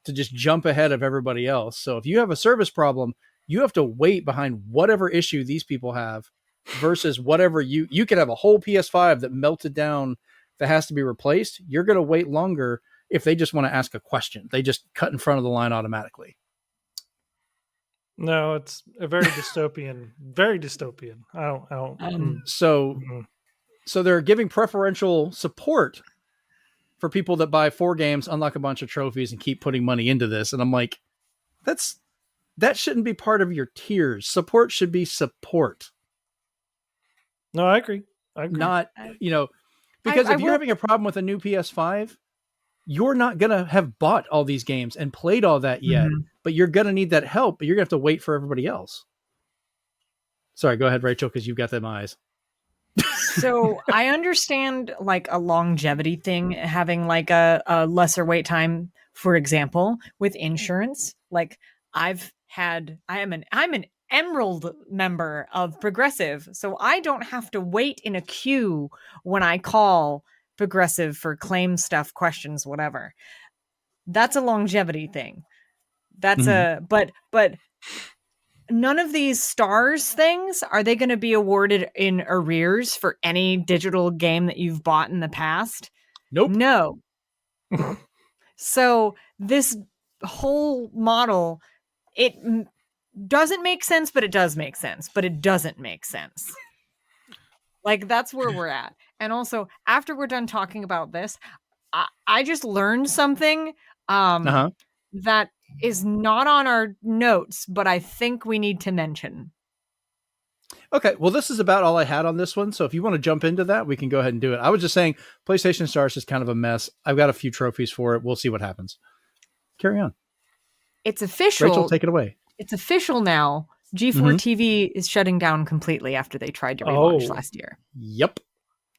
[SPEAKER 1] to just jump ahead of everybody else. So if you have a service problem, you have to wait behind whatever issue these people have versus whatever you could have a whole PS5 that melted down that has to be replaced. You're going to wait longer if they just want to ask a question. They just cut in front of the line automatically.
[SPEAKER 3] No, it's a very dystopian, very dystopian. I don't.
[SPEAKER 1] So they're giving preferential support for people that buy 4 games, unlock a bunch of trophies, and keep putting money into this. And I'm like, that shouldn't be part of your tiers. Support should be support.
[SPEAKER 3] No, I agree.
[SPEAKER 1] Not, because if you're having a problem with a new PS5, you're not going to have bought all these games and played all that yet, but you're going to need that help, but you're going to have to wait for everybody else. Sorry, go ahead, Rachel, because you've got them eyes.
[SPEAKER 2] So I understand like a longevity thing, having like a lesser wait time For example, with insurance, like I'm an Emerald member of Progressive, so I don't have to wait in a queue when I call Progressive for claim stuff, questions, whatever. That's a longevity thing. That's but none of these stars things, are they going to be awarded in arrears for any digital game that you've bought in the past?
[SPEAKER 1] Nope.
[SPEAKER 2] No. So this whole model, it doesn't make sense, but it does make sense, but it doesn't make sense. Like, that's where we're at. And also, after we're done talking about this, I just learned something that is not on our notes, but I think we need to mention.
[SPEAKER 1] Okay, well, this is about all I had on this one. So if you want to jump into that, we can go ahead and do it. I was just saying PlayStation Stars is kind of a mess. I've got a few trophies for it. We'll see what happens. Carry on.
[SPEAKER 2] It's official.
[SPEAKER 1] Rachel, take it away.
[SPEAKER 2] It's official now. G4 TV is shutting down completely after they tried to relaunch last year.
[SPEAKER 1] Yep.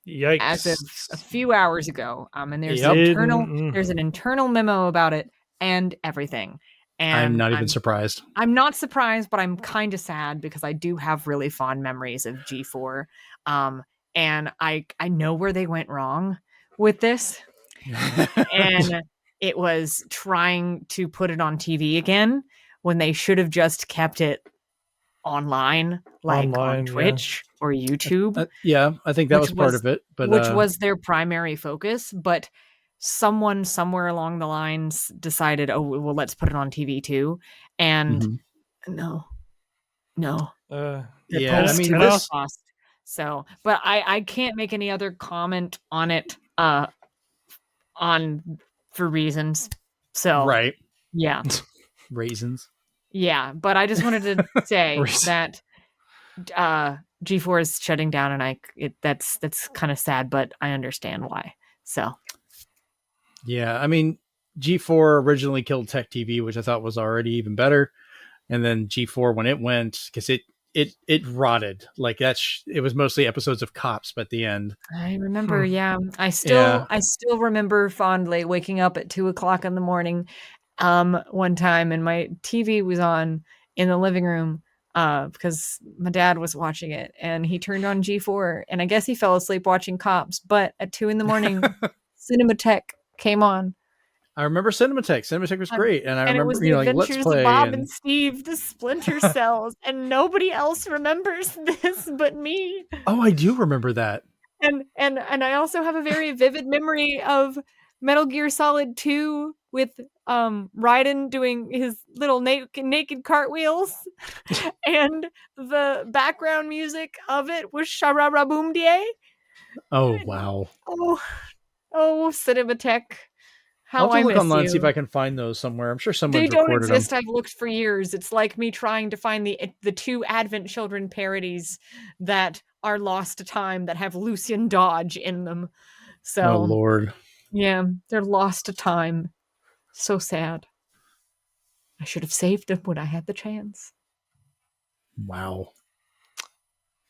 [SPEAKER 3] Yikes.
[SPEAKER 2] As of a few hours ago. And there's an internal memo about it and everything. And
[SPEAKER 1] I'm not even surprised.
[SPEAKER 2] I'm not surprised, but I'm kind of sad because I do have really fond memories of G4. And I know where they went wrong with this. And it was trying to put it on TV again when they should have just kept it online, on Twitch or YouTube.
[SPEAKER 1] I think that was part of it. But
[SPEAKER 2] which was their primary focus. But someone somewhere along the lines decided, oh, well, let's put it on TV too. And no. So, but I can't make any other comment on it for reasons. So,
[SPEAKER 1] right.
[SPEAKER 2] Yeah.
[SPEAKER 1] Raisins.
[SPEAKER 2] Yeah. But I just wanted to say that G4 is shutting down, and that's kind of sad, but I understand why. So.
[SPEAKER 1] Yeah, I mean, G4 originally killed Tech TV, which I thought was already even better. And then G4, when it went, because it rotted. Like it was mostly episodes of Cops, but at the end.
[SPEAKER 2] I remember, I still remember fondly waking up at 2:00 in the morning one time, and my TV was on in the living room because my dad was watching it, and he turned on G4, and I guess he fell asleep watching Cops, but at 2 a.m, Cinematech came on.
[SPEAKER 1] I remember Cinematech. Cinematech was great, and I remember
[SPEAKER 2] it was the Adventures of Bob and Steve, the Splinter Cells, and nobody else remembers this but me.
[SPEAKER 1] Oh, I do remember that.
[SPEAKER 2] And I also have a very vivid memory of Metal Gear Solid 2 with Raiden doing his little naked cartwheels, and the background music of it was Shararaboom Die.
[SPEAKER 1] Oh wow!
[SPEAKER 2] Oh, Cinematech.
[SPEAKER 1] I'll have to look online and see if I can find those somewhere. I'm sure someone's recorded them.
[SPEAKER 2] They don't exist. I've looked for years. It's like me trying to find the 2 Advent Children parodies that are lost to time that have Lucian Dodge in them. So,
[SPEAKER 1] oh Lord.
[SPEAKER 2] Yeah, they're lost to time. So sad. I should have saved them when I had the chance.
[SPEAKER 1] Wow.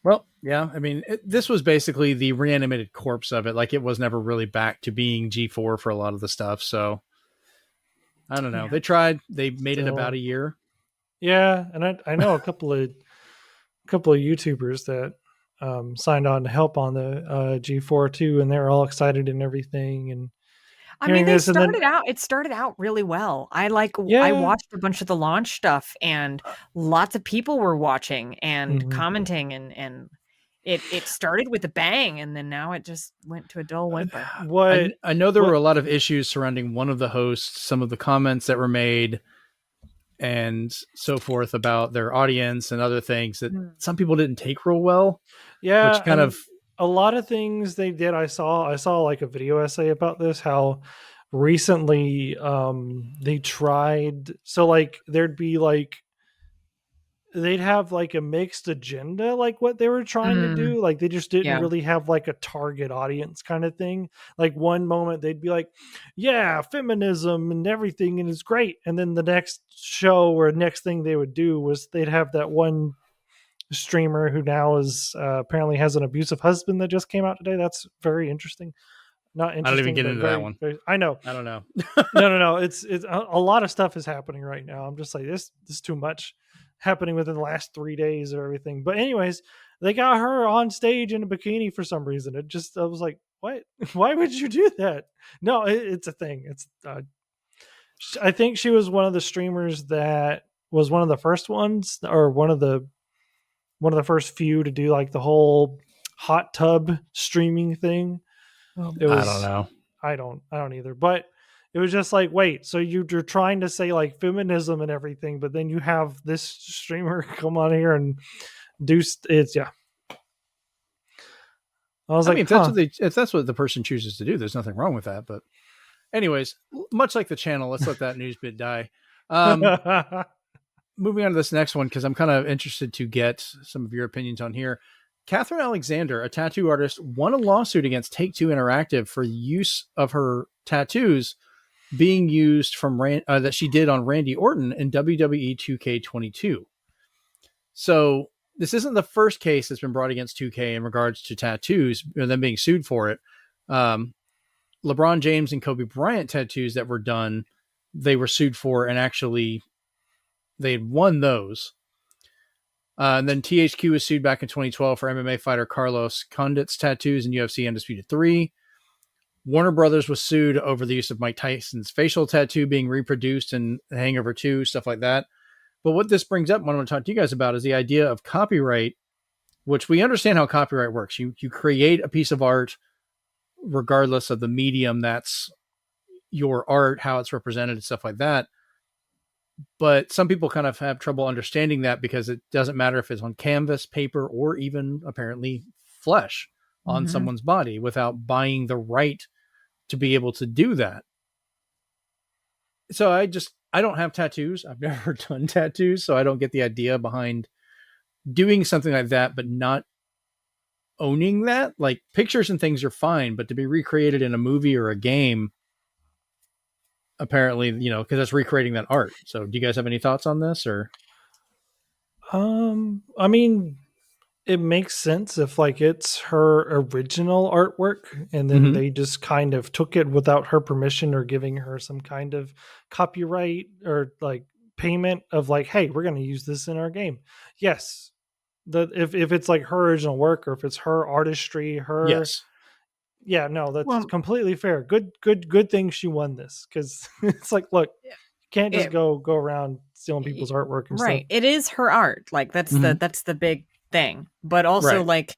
[SPEAKER 1] Well, yeah, I mean, this was basically the reanimated corpse of it. Like, it was never really back to being G4 for a lot of the stuff. So, I don't know. Yeah. They tried. They made it about a year.
[SPEAKER 3] Yeah, and I know a couple of YouTubers that signed on to help on the G4 too, and they're all excited and everything. And
[SPEAKER 2] I mean, it started out really well. I watched a bunch of the launch stuff, and lots of people were watching and commenting, and it started with a bang, and then now it just went to a dull whimper.
[SPEAKER 1] I know there were a lot of issues surrounding one of the hosts, some of the comments that were made, and so forth about their audience and other things that some people didn't take real well.
[SPEAKER 3] Yeah,
[SPEAKER 1] which kind of.
[SPEAKER 3] A lot of things they did. I saw like a video essay about this, how recently they tried. So like there'd be like, they'd have like a mixed agenda, like what they were trying to do. Like they just didn't really have like a target audience kind of thing. Like one moment they'd be like, yeah, feminism and everything, and it's great. And then the next show or next thing they would do was they'd have that one streamer who now is apparently has an abusive husband that just came out today. That's very interesting. Not interesting.
[SPEAKER 1] I don't even get into
[SPEAKER 3] very,
[SPEAKER 1] that one.
[SPEAKER 3] I know.
[SPEAKER 1] I don't know.
[SPEAKER 3] No. It's a lot of stuff is happening right now. I'm just like, this is too much happening within the last 3 days or everything. But anyways, they got her on stage in a bikini for some reason. I was like, what? Why would you do that? No, it's a thing. It's I think she was one of the streamers that was one of the first ones, or one of the first few to do like the whole hot tub streaming thing. It was,
[SPEAKER 1] I don't know.
[SPEAKER 3] I don't either. But it was just like, wait, so you're trying to say like feminism and everything, but then you have this streamer come on here and do it's yeah. I was like,
[SPEAKER 1] if that's what the person chooses to do, there's nothing wrong with that. But anyways, much like the channel, let's let that news bit die. Moving on to this next one, because I'm kind of interested to get some of your opinions on here. Catherine Alexander, a tattoo artist, won a lawsuit against Take-Two Interactive for use of her tattoos being used from that she did on Randy Orton in WWE 2K22. So this isn't the first case that's been brought against 2K in regards to tattoos, or them being sued for it. LeBron James and Kobe Bryant tattoos that were done, they were sued for, and actually they had won those. And then THQ was sued back in 2012 for MMA fighter Carlos Condit's tattoos in UFC Undisputed 3. Warner Brothers was sued over the use of Mike Tyson's facial tattoo being reproduced in Hangover 2, stuff like that. But what this brings up, what I want to talk to you guys about, is the idea of copyright, which we understand how copyright works. You create a piece of art regardless of the medium that's your art, how it's represented and stuff like that. But some people kind of have trouble understanding that, because it doesn't matter if it's on canvas, paper, or even apparently flesh on someone's body without buying the right to be able to do that. So I don't have tattoos. I've never done tattoos, so I don't get the idea behind doing something like that, but not owning that. Like, pictures and things are fine, but to be recreated in a movie or a game, apparently, because that's recreating that art. So do you guys have any thoughts on this? Or
[SPEAKER 3] I mean, it makes sense if like it's her original artwork and then they just kind of took it without her permission or giving her some kind of copyright or like payment of like, hey, we're going to use this in our game. Yes. If it's like her original work, or if it's her artistry, yeah, no, that's completely fair. Good thing she won this, because it's like, look, you can't just go around stealing people's artwork and
[SPEAKER 2] right.
[SPEAKER 3] stuff.
[SPEAKER 2] It is her art. Like that's the big thing. But also like,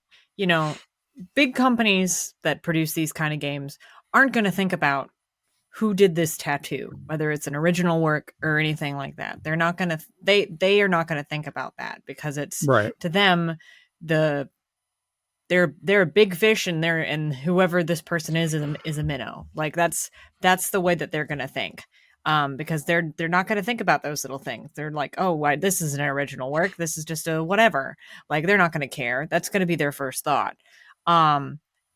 [SPEAKER 2] big companies that produce these kind of games aren't going to think about who did this tattoo, whether it's an original work or anything like that. They're not going to, they are not going to think about that, because it's to them, they're a big fish, and whoever this person is a minnow. Like that's the way that they're going to think. Because they're not going to think about those little things. They're like, oh, why, this is an original work. This is just a whatever. Like, they're not going to care. That's going to be their first thought.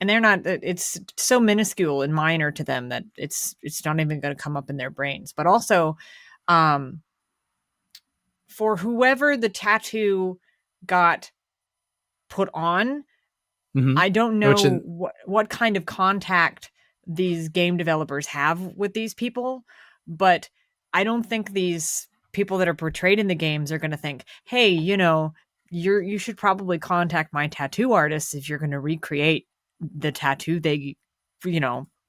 [SPEAKER 2] And they're not, it's so minuscule and minor to them that it's not even going to come up in their brains. But also, for whoever the tattoo got put on, I don't know what kind of contact these game developers have with these people, but I don't think these people that are portrayed in the games are going to think, hey, you should probably contact my tattoo artist if you're going to recreate the tattoo they,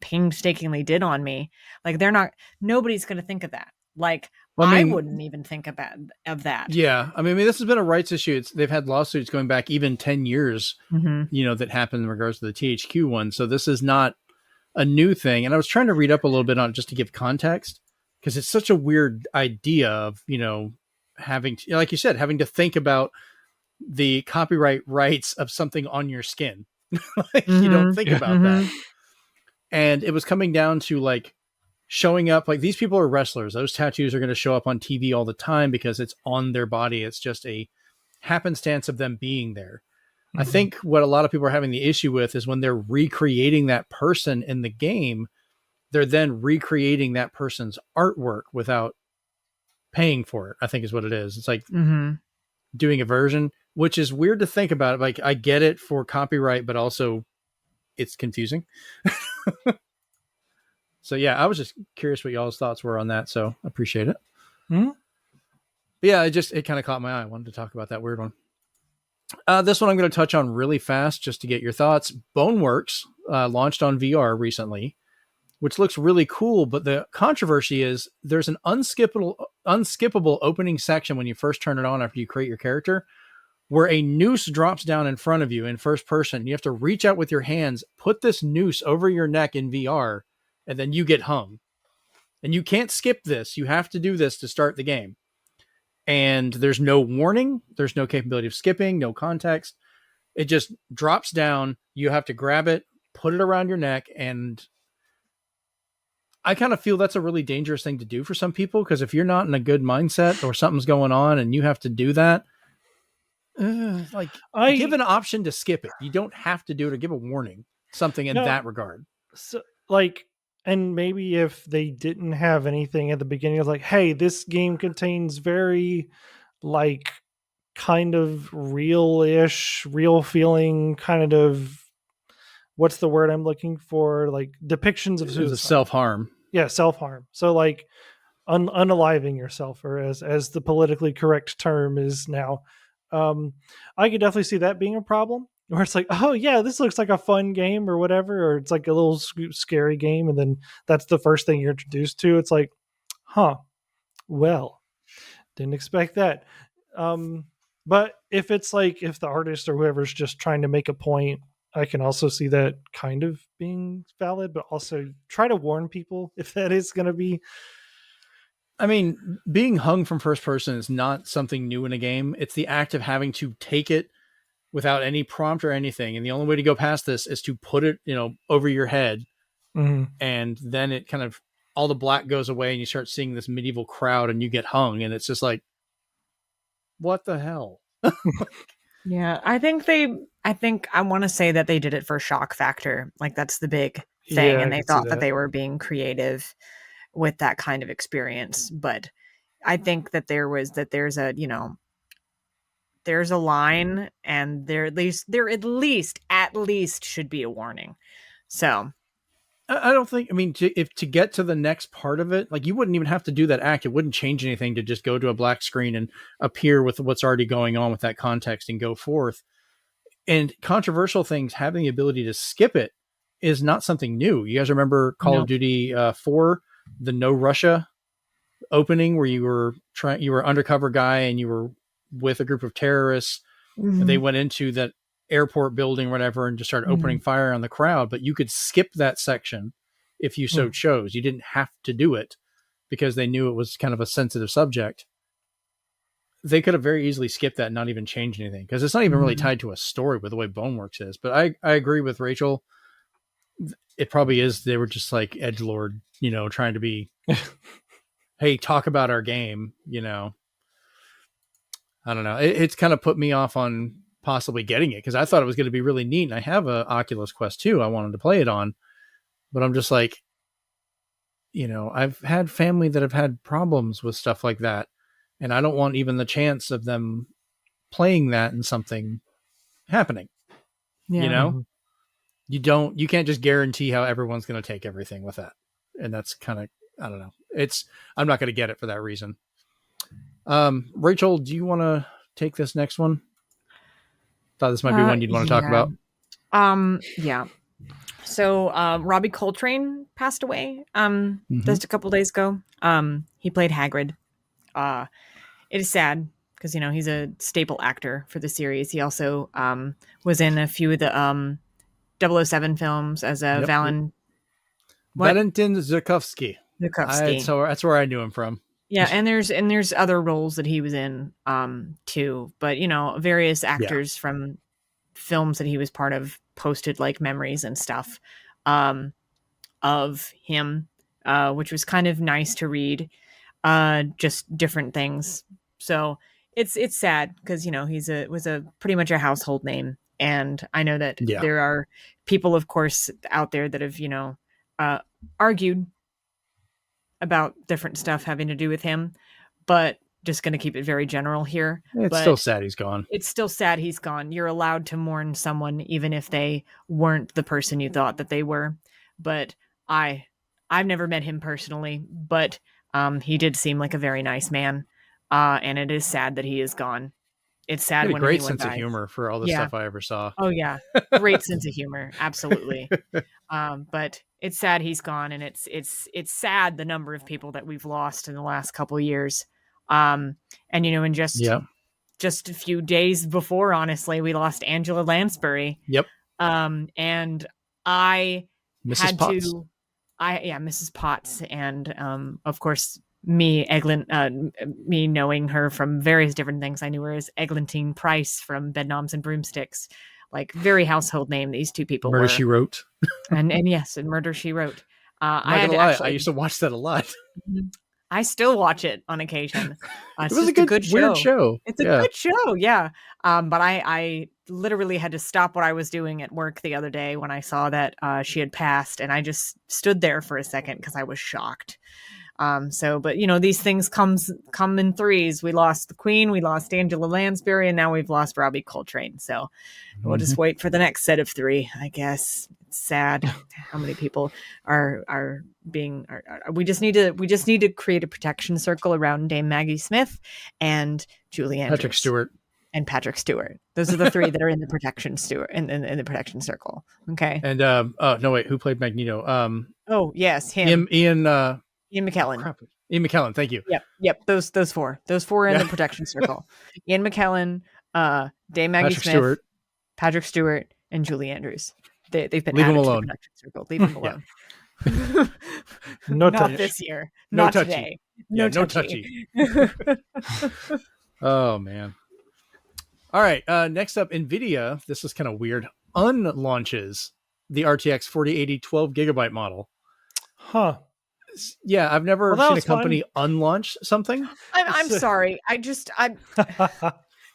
[SPEAKER 2] painstakingly did on me. Like, nobody's going to think of that. Like, I wouldn't even think of that.
[SPEAKER 1] Yeah. I mean, this has been a rights issue. They've had lawsuits going back even 10 years, that happened in regards to the THQ one. So this is not a new thing. And I was trying to read up a little bit on it just to give context, because it's such a weird idea of, having to, like you said, having to think about the copyright rights of something on your skin. Like, you don't think about that. And it was coming down to like showing up, like, these people are wrestlers. Those tattoos are going to show up on TV all the time because it's on their body. It's just a happenstance of them being there. I think what a lot of people are having the issue with is when they're recreating that person in the game, they're then recreating that person's artwork without paying for it, I think is what it is. It's like doing a version, which is weird to think about. Like, I get it for copyright, but also it's confusing. So yeah, I was just curious what y'all's thoughts were on that. So I appreciate it.
[SPEAKER 3] Mm-hmm.
[SPEAKER 1] Yeah, it kind of caught my eye. I wanted to talk about that weird one. This one I'm going to touch on really fast just to get your thoughts. Boneworks launched on VR recently, which looks really cool. But the controversy is there's an unskippable opening section when you first turn it on after you create your character, where a noose drops down in front of you in first person. You have to reach out with your hands, put this noose over your neck in VR, and then you get hung. And you can't skip this. You have to do this to start the game. And there's no warning. There's no capability of skipping, no context. It just drops down. You have to grab it, put it around your neck. And I kind of feel that's a really dangerous thing to do for some people, because if you're not in a good mindset or something's going on and you have to do that, give an option to skip it. You don't have to do it, or give a warning, something in that regard.
[SPEAKER 3] So and maybe if they didn't have anything at the beginning of like, hey, this game contains very kind of real-ish, real feeling kind of, what's the word I'm looking for? Like depictions of suicide.
[SPEAKER 1] Self-harm.
[SPEAKER 3] Yeah, self-harm. So unaliving yourself, or as the politically correct term is now. I could definitely see that being a problem, where it's like, oh yeah, this looks like a fun game or whatever, or it's like a little scary game, and then that's the first thing you're introduced to. It's like, well, didn't expect that. But if it's if the artist or whoever's just trying to make a point, I can also see that kind of being valid, but also try to warn people if that is going to be.
[SPEAKER 1] I mean, being hung from first person is not something new in a game. It's the act of having to take it without any prompt or anything. And the only way to go past this is to put it, over your head.
[SPEAKER 3] Mm-hmm.
[SPEAKER 1] And then it kind of, all the black goes away and you start seeing this medieval crowd and you get hung. And it's just like, what the hell?
[SPEAKER 2] Yeah, I think I want to say that they did it for shock factor. Like, that's the big thing.
[SPEAKER 3] Yeah,
[SPEAKER 2] and they thought that they were being creative with that kind of experience. But I think that there's a line, and there at least should be a warning. So
[SPEAKER 1] I don't think, to get to the next part of it, you wouldn't even have to do that act. It wouldn't change anything to just go to a black screen and appear with what's already going on with that context and go forth. And controversial things, having the ability to skip it is not something new. You guys remember Call of Duty 4, the No Russia opening, where you were undercover guy and you were with a group of terrorists. Mm-hmm. They went into that airport building or whatever and just started opening fire on the crowd, but you could skip that section if you so chose. You didn't have to do it because they knew it was kind of a sensitive subject. They could have very easily skipped that and not even changed anything, because it's not even really tied to a story with the way Boneworks is. But I agree with Rachel. It probably is. They were just like edgelord, trying to be, hey, talk about our game, I don't know. It's kind of put me off on possibly getting it, because I thought it was going to be really neat. And I have a Oculus Quest 2 I wanted to play it on, but I'm just like, I've had family that have had problems with stuff like that, and I don't want even the chance of them playing that and something happening. Yeah. You can't just guarantee how everyone's going to take everything with that. And that's kind of, I don't know. I'm not going to get it for that reason. Rachel, do you want to take this next one? Thought this might be one you'd want to talk about.
[SPEAKER 2] Yeah. So, Robbie Coltrane passed away, just a couple days ago. He played Hagrid. It is sad because, he's a staple actor for the series. He also, was in a few of the, 007 films as a Valentin
[SPEAKER 1] Zukovsky. That's where I knew him from.
[SPEAKER 2] Yeah, and there's other roles that he was in too, but various actors from films that he was part of posted memories and stuff of him, which was kind of nice to read, just different things. So it's sad because he was a pretty much a household name, and I know that there are people, of course, out there that have argued about different stuff having to do with him, but just going to keep it very general here.
[SPEAKER 1] It's still sad he's gone.
[SPEAKER 2] It's still sad he's gone. You're allowed to mourn someone even if they weren't the person you thought that they were. But I've never met him personally, but he did seem like a very nice man. And it is sad that he is gone. It's sad when a great
[SPEAKER 1] sense of humor for all the stuff I ever saw.
[SPEAKER 2] Oh yeah, great sense of humor, absolutely. But it's sad he's gone, and it's sad the number of people that we've lost in the last couple of years. And in just a few days before, honestly, we lost Angela Lansbury.
[SPEAKER 1] Yep.
[SPEAKER 2] And I
[SPEAKER 1] Mrs.
[SPEAKER 2] had
[SPEAKER 1] Potts.
[SPEAKER 2] Mrs. Potts, and of course. Me knowing her from various different things. I knew her as Eglantine Price from Bedknobs and Broomsticks, like very household name. These two people
[SPEAKER 1] Murder, She Wrote,
[SPEAKER 2] and yes, and Murder, She Wrote.
[SPEAKER 1] I used to watch that a lot.
[SPEAKER 2] I still watch it on occasion.
[SPEAKER 1] It was a good show. Weird show.
[SPEAKER 2] It's a good show, yeah. But I literally had to stop what I was doing at work the other day when I saw that she had passed, and I just stood there for a second because I was shocked. But these things come in threes. We lost the Queen, we lost Angela Lansbury, and now we've lost Robbie Coltrane. So we'll just wait for the next set of three, I guess. It's sad how many people are being. We just need to create a protection circle around Dame Maggie Smith and Julie Andrews. Patrick Stewart. Those are the three that are in the protection in the protection circle. Okay.
[SPEAKER 1] And no wait, who played Magneto?
[SPEAKER 2] Oh yes, him. Ian McKellen.
[SPEAKER 1] Crap. Ian McKellen, thank you.
[SPEAKER 2] Yep. Those four are in the protection circle. Ian McKellen, Dame Maggie Smith, Patrick Stewart, and Julie Andrews. They've been added to the protection circle. Leave them alone. Not this year. Not today.
[SPEAKER 1] No touchy. Oh man. All right. Next up, NVIDIA. This is kind of weird. Unlaunches the RTX 4080 12GB model.
[SPEAKER 3] Huh.
[SPEAKER 1] Yeah, I've never seen a company unlaunch something.
[SPEAKER 2] I'm sorry.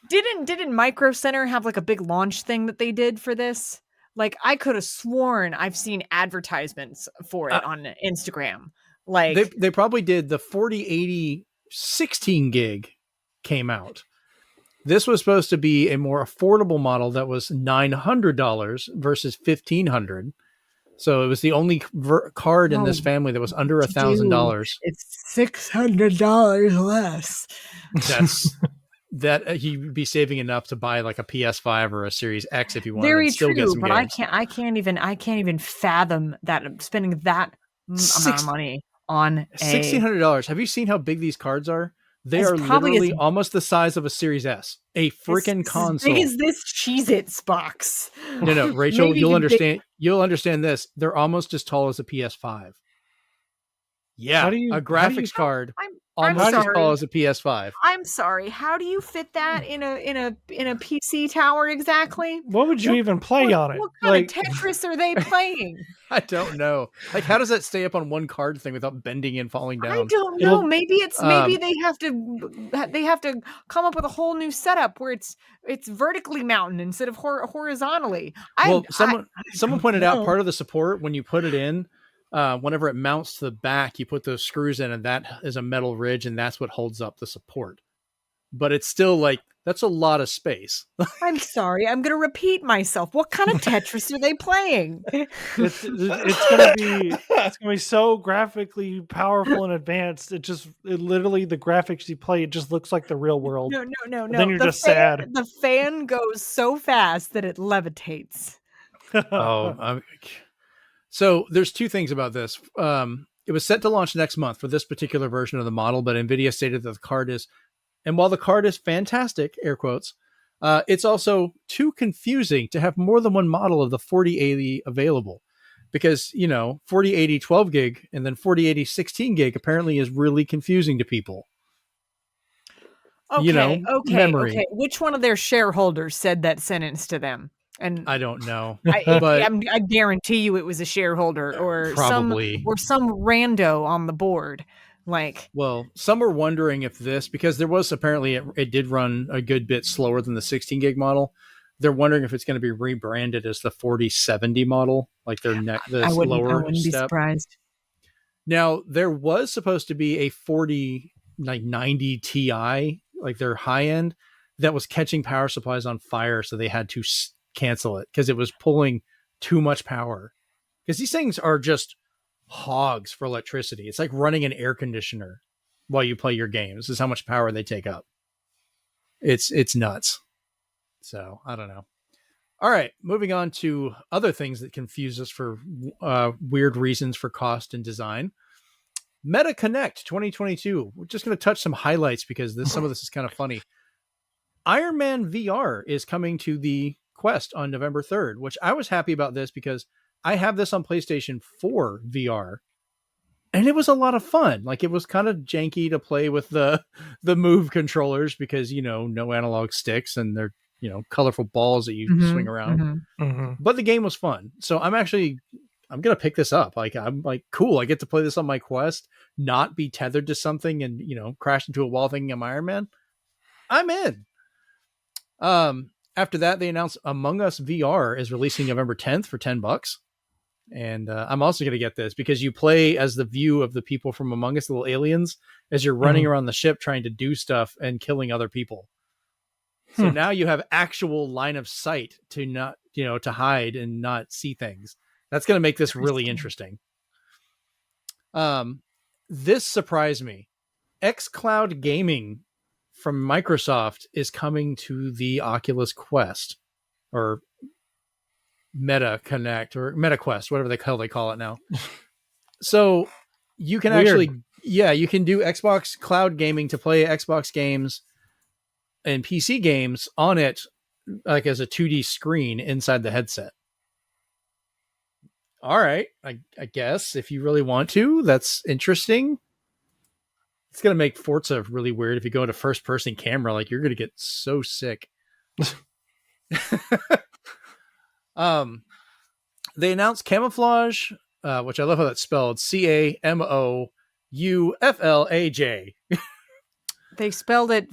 [SPEAKER 2] Didn't Micro Center have like a big launch thing that they did for this? Like I could have sworn I've seen advertisements for it on Instagram. Like
[SPEAKER 1] they probably did. The 4080 16 gig came out. This was supposed to be a more affordable model that was $900 versus $1,500. So it was the only card in this family that was under $1,000.
[SPEAKER 2] It's $600 less.
[SPEAKER 1] That you'd be saving enough to buy like a PS5 or a Series X if you wanted.
[SPEAKER 2] Very
[SPEAKER 1] to still
[SPEAKER 2] true,
[SPEAKER 1] get some
[SPEAKER 2] but
[SPEAKER 1] games.
[SPEAKER 2] I can't even fathom that spending that amount of money on
[SPEAKER 1] $1,600. Have you seen how big these cards are? They are literally almost the size of a Series S. A freaking console.
[SPEAKER 2] As big as this Cheez-Its box.
[SPEAKER 1] No, Rachel, you'll understand. You'll understand this. They're almost as tall as a PS5. Yeah, a graphics card almost as tall as a PS5.
[SPEAKER 2] I'm sorry. How do you fit that in a PC tower exactly?
[SPEAKER 3] What would you even play on it?
[SPEAKER 2] What kind of Tetris are they playing?
[SPEAKER 1] I don't know. Like, how does that stay up on one card thing without bending and falling down?
[SPEAKER 2] I don't know. Maybe they have to come up with a whole new setup where it's vertically mounted instead of horizontally.
[SPEAKER 1] Someone pointed out part of the support when you put it in. Whenever it mounts to the back, you put those screws in, and that is a metal ridge, and that's what holds up the support. But it's still like, that's a lot of space.
[SPEAKER 2] I'm sorry. I'm going to repeat myself. What kind of Tetris are they playing?
[SPEAKER 3] It's going to be so graphically powerful and advanced. It literally, the graphics you play, it just looks like the real world.
[SPEAKER 2] No.
[SPEAKER 3] And then you're sad.
[SPEAKER 2] The fan goes so fast that it levitates.
[SPEAKER 1] So there's two things about this. It was set to launch next month for this particular version of the model, but NVIDIA stated that the card is, and while the card is fantastic, air quotes, it's also too confusing to have more than one model of the 4080 available, because, 4080 12 gig and then 4080 16 gig apparently is really confusing to people.
[SPEAKER 2] Okay. Which one of their shareholders said that sentence to them? And
[SPEAKER 1] I don't know,
[SPEAKER 2] but I guarantee you it was a shareholder or
[SPEAKER 1] probably
[SPEAKER 2] some rando on the board.
[SPEAKER 1] Some are wondering if because there was apparently it did run a good bit slower than the 16 gig model. They're wondering if it's going to be rebranded as the 4070 model, like their lower step.
[SPEAKER 2] I wouldn't be surprised.
[SPEAKER 1] Now there was supposed to be a 40 like 90 Ti, like their high end, that was catching power supplies on fire. So they had to cancel it because it was pulling too much power. Because these things are just hogs for electricity. It's like running an air conditioner while you play your games. This is how much power they take up. It's nuts. So I don't know. All right, moving on to other things that confuse us for weird reasons for cost and design. Meta Connect 2022. We're just going to touch some highlights because some of this is kind of funny. Iron Man VR is coming to the Quest on November 3rd, which I was happy about this because I have this on PlayStation 4 VR, and it was a lot of fun. Like, it was kind of janky to play with the Move controllers because, no analog sticks and they're, colorful balls that you swing around. But the game was fun. So I'm going to pick this up. Like, I'm like, cool. I get to play this on my Quest, not be tethered to something and, crash into a wall thinking I'm Iron Man. I'm in. After that, they announced Among Us VR is releasing November 10th for $10. And I'm also going to get this because you play as the view of the people from Among Us, little aliens, as you're running around the ship trying to do stuff and killing other people. So now you have actual line of sight to not, to hide and not see things. That's going to make this really interesting. This surprised me. xCloud Gaming from Microsoft is coming to the Oculus Quest, or Meta Connect, or Meta Quest, whatever the hell they call it now. So you can you can do Xbox Cloud Gaming to play Xbox games and PC games on it, like as a 2D screen inside the headset. All right, I guess if you really want to, that's interesting. It's going to make Forza really weird if you go into first-person camera. Like, you're going to get so sick. They announced Camouflage, which I love how that's spelled. Camouflaj.
[SPEAKER 2] They spelled it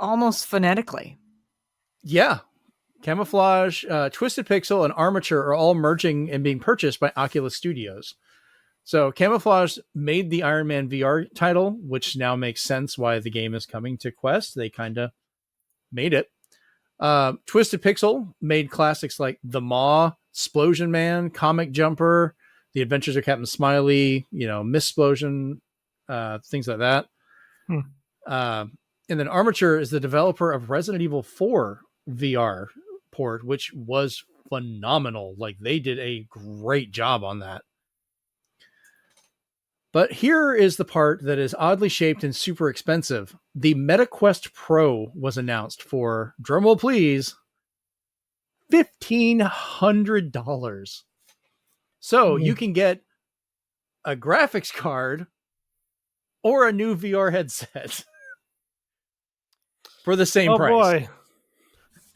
[SPEAKER 2] almost phonetically.
[SPEAKER 1] Yeah. Camouflage, Twisted Pixel, and Armature are all merging and being purchased by Oculus Studios. So Camouflage made the Iron Man VR title, which now makes sense why the game is coming to Quest. They kind of made it. Twisted Pixel made classics like The Maw, Splosion Man, Comic Jumper, The Adventures of Captain Smiley, Missplosion, things like that. And then Armature is the developer of Resident Evil 4 VR port, which was phenomenal. Like, they did a great job on that. But here is the part that is oddly shaped and super expensive. The MetaQuest Pro was announced for, drumroll please, $1,500. So you can get a graphics card or a new VR headset for the same price.
[SPEAKER 3] Boy.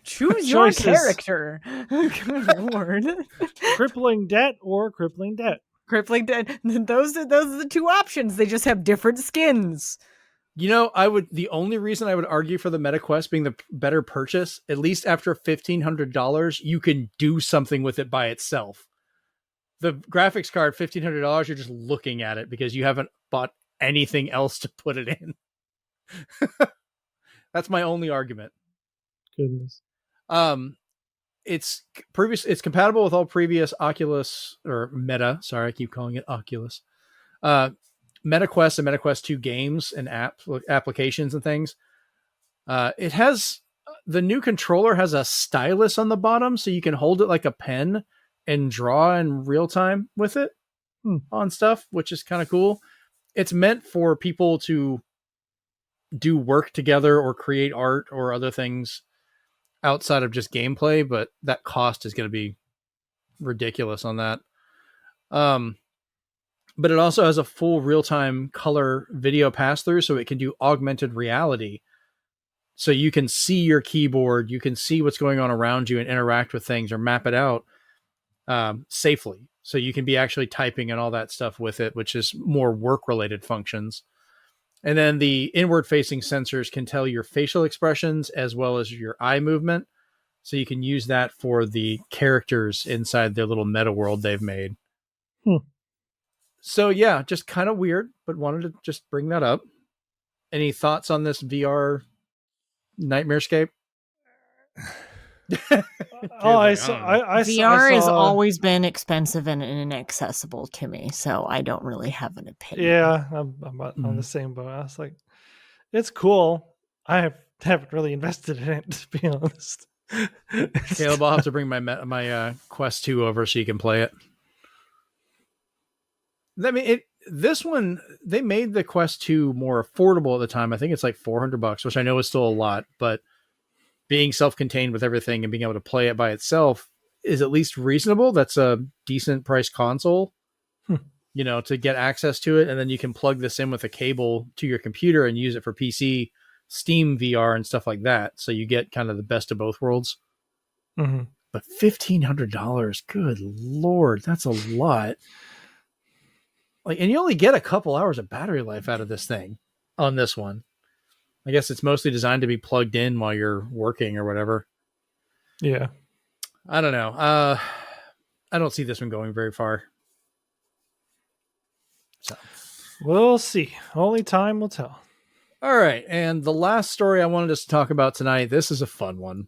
[SPEAKER 2] Choose your character. Good Lord.
[SPEAKER 3] Crippling debt or crippling debt.
[SPEAKER 2] Crippling debt. Those are the two options. They just have different skins.
[SPEAKER 1] The only reason I would argue for the MetaQuest being the better purchase, at least after $1,500, you can do something with it by itself. The graphics card, $1,500, you're just looking at it because you haven't bought anything else to put it in. That's my only argument.
[SPEAKER 3] Goodness.
[SPEAKER 1] It's compatible with all previous Oculus or Meta. Sorry, I keep calling it Oculus. MetaQuest and MetaQuest 2 games and applications and things. It has the new controller has a stylus on the bottom, so you can hold it like a pen and draw in real time with it on stuff, which is kind of cool. It's meant for people to do work together or create art or other things outside of just gameplay, but that cost is going to be ridiculous on that. But it also has a full real-time color video pass-through, so it can do augmented reality. So you can see your keyboard, you can see what's going on around you and interact with things or map it out safely. So you can be actually typing and all that stuff with it, which is more work-related functions. And then the inward-facing sensors can tell your facial expressions as well as your eye movement. So you can use that for the characters inside their little meta world they've made. So yeah, just kind of weird, but wanted to just bring that up. Any thoughts on this VR nightmarescape?
[SPEAKER 2] VR has always been expensive and inaccessible to me, so I don't really have an opinion.
[SPEAKER 3] Yeah, I'm on the same boat. I was like, it's cool. I haven't really invested in it, to be honest.
[SPEAKER 1] Caleb, I'll have to bring my Quest 2 over so you can play it. I mean, this one, they made the Quest 2 more affordable at the time. I think it's like $400, which I know is still a lot, but being self-contained with everything and being able to play it by itself is at least reasonable. That's a decent price console, you know, to get access to it. And then you can plug this in with a cable to your computer and use it for PC, Steam VR and stuff like that. So you get kind of the best of both worlds.
[SPEAKER 3] Mm-hmm.
[SPEAKER 1] But $1,500, good Lord, that's a lot. Like, and you only get a couple hours of battery life out of this thing on this one. I guess it's mostly designed to be plugged in while you're working or whatever.
[SPEAKER 3] Yeah.
[SPEAKER 1] I don't know. I don't see this one going very far. So
[SPEAKER 3] we'll see. Only time will tell.
[SPEAKER 1] All right. And the last story I wanted us to talk about tonight, this is a fun one.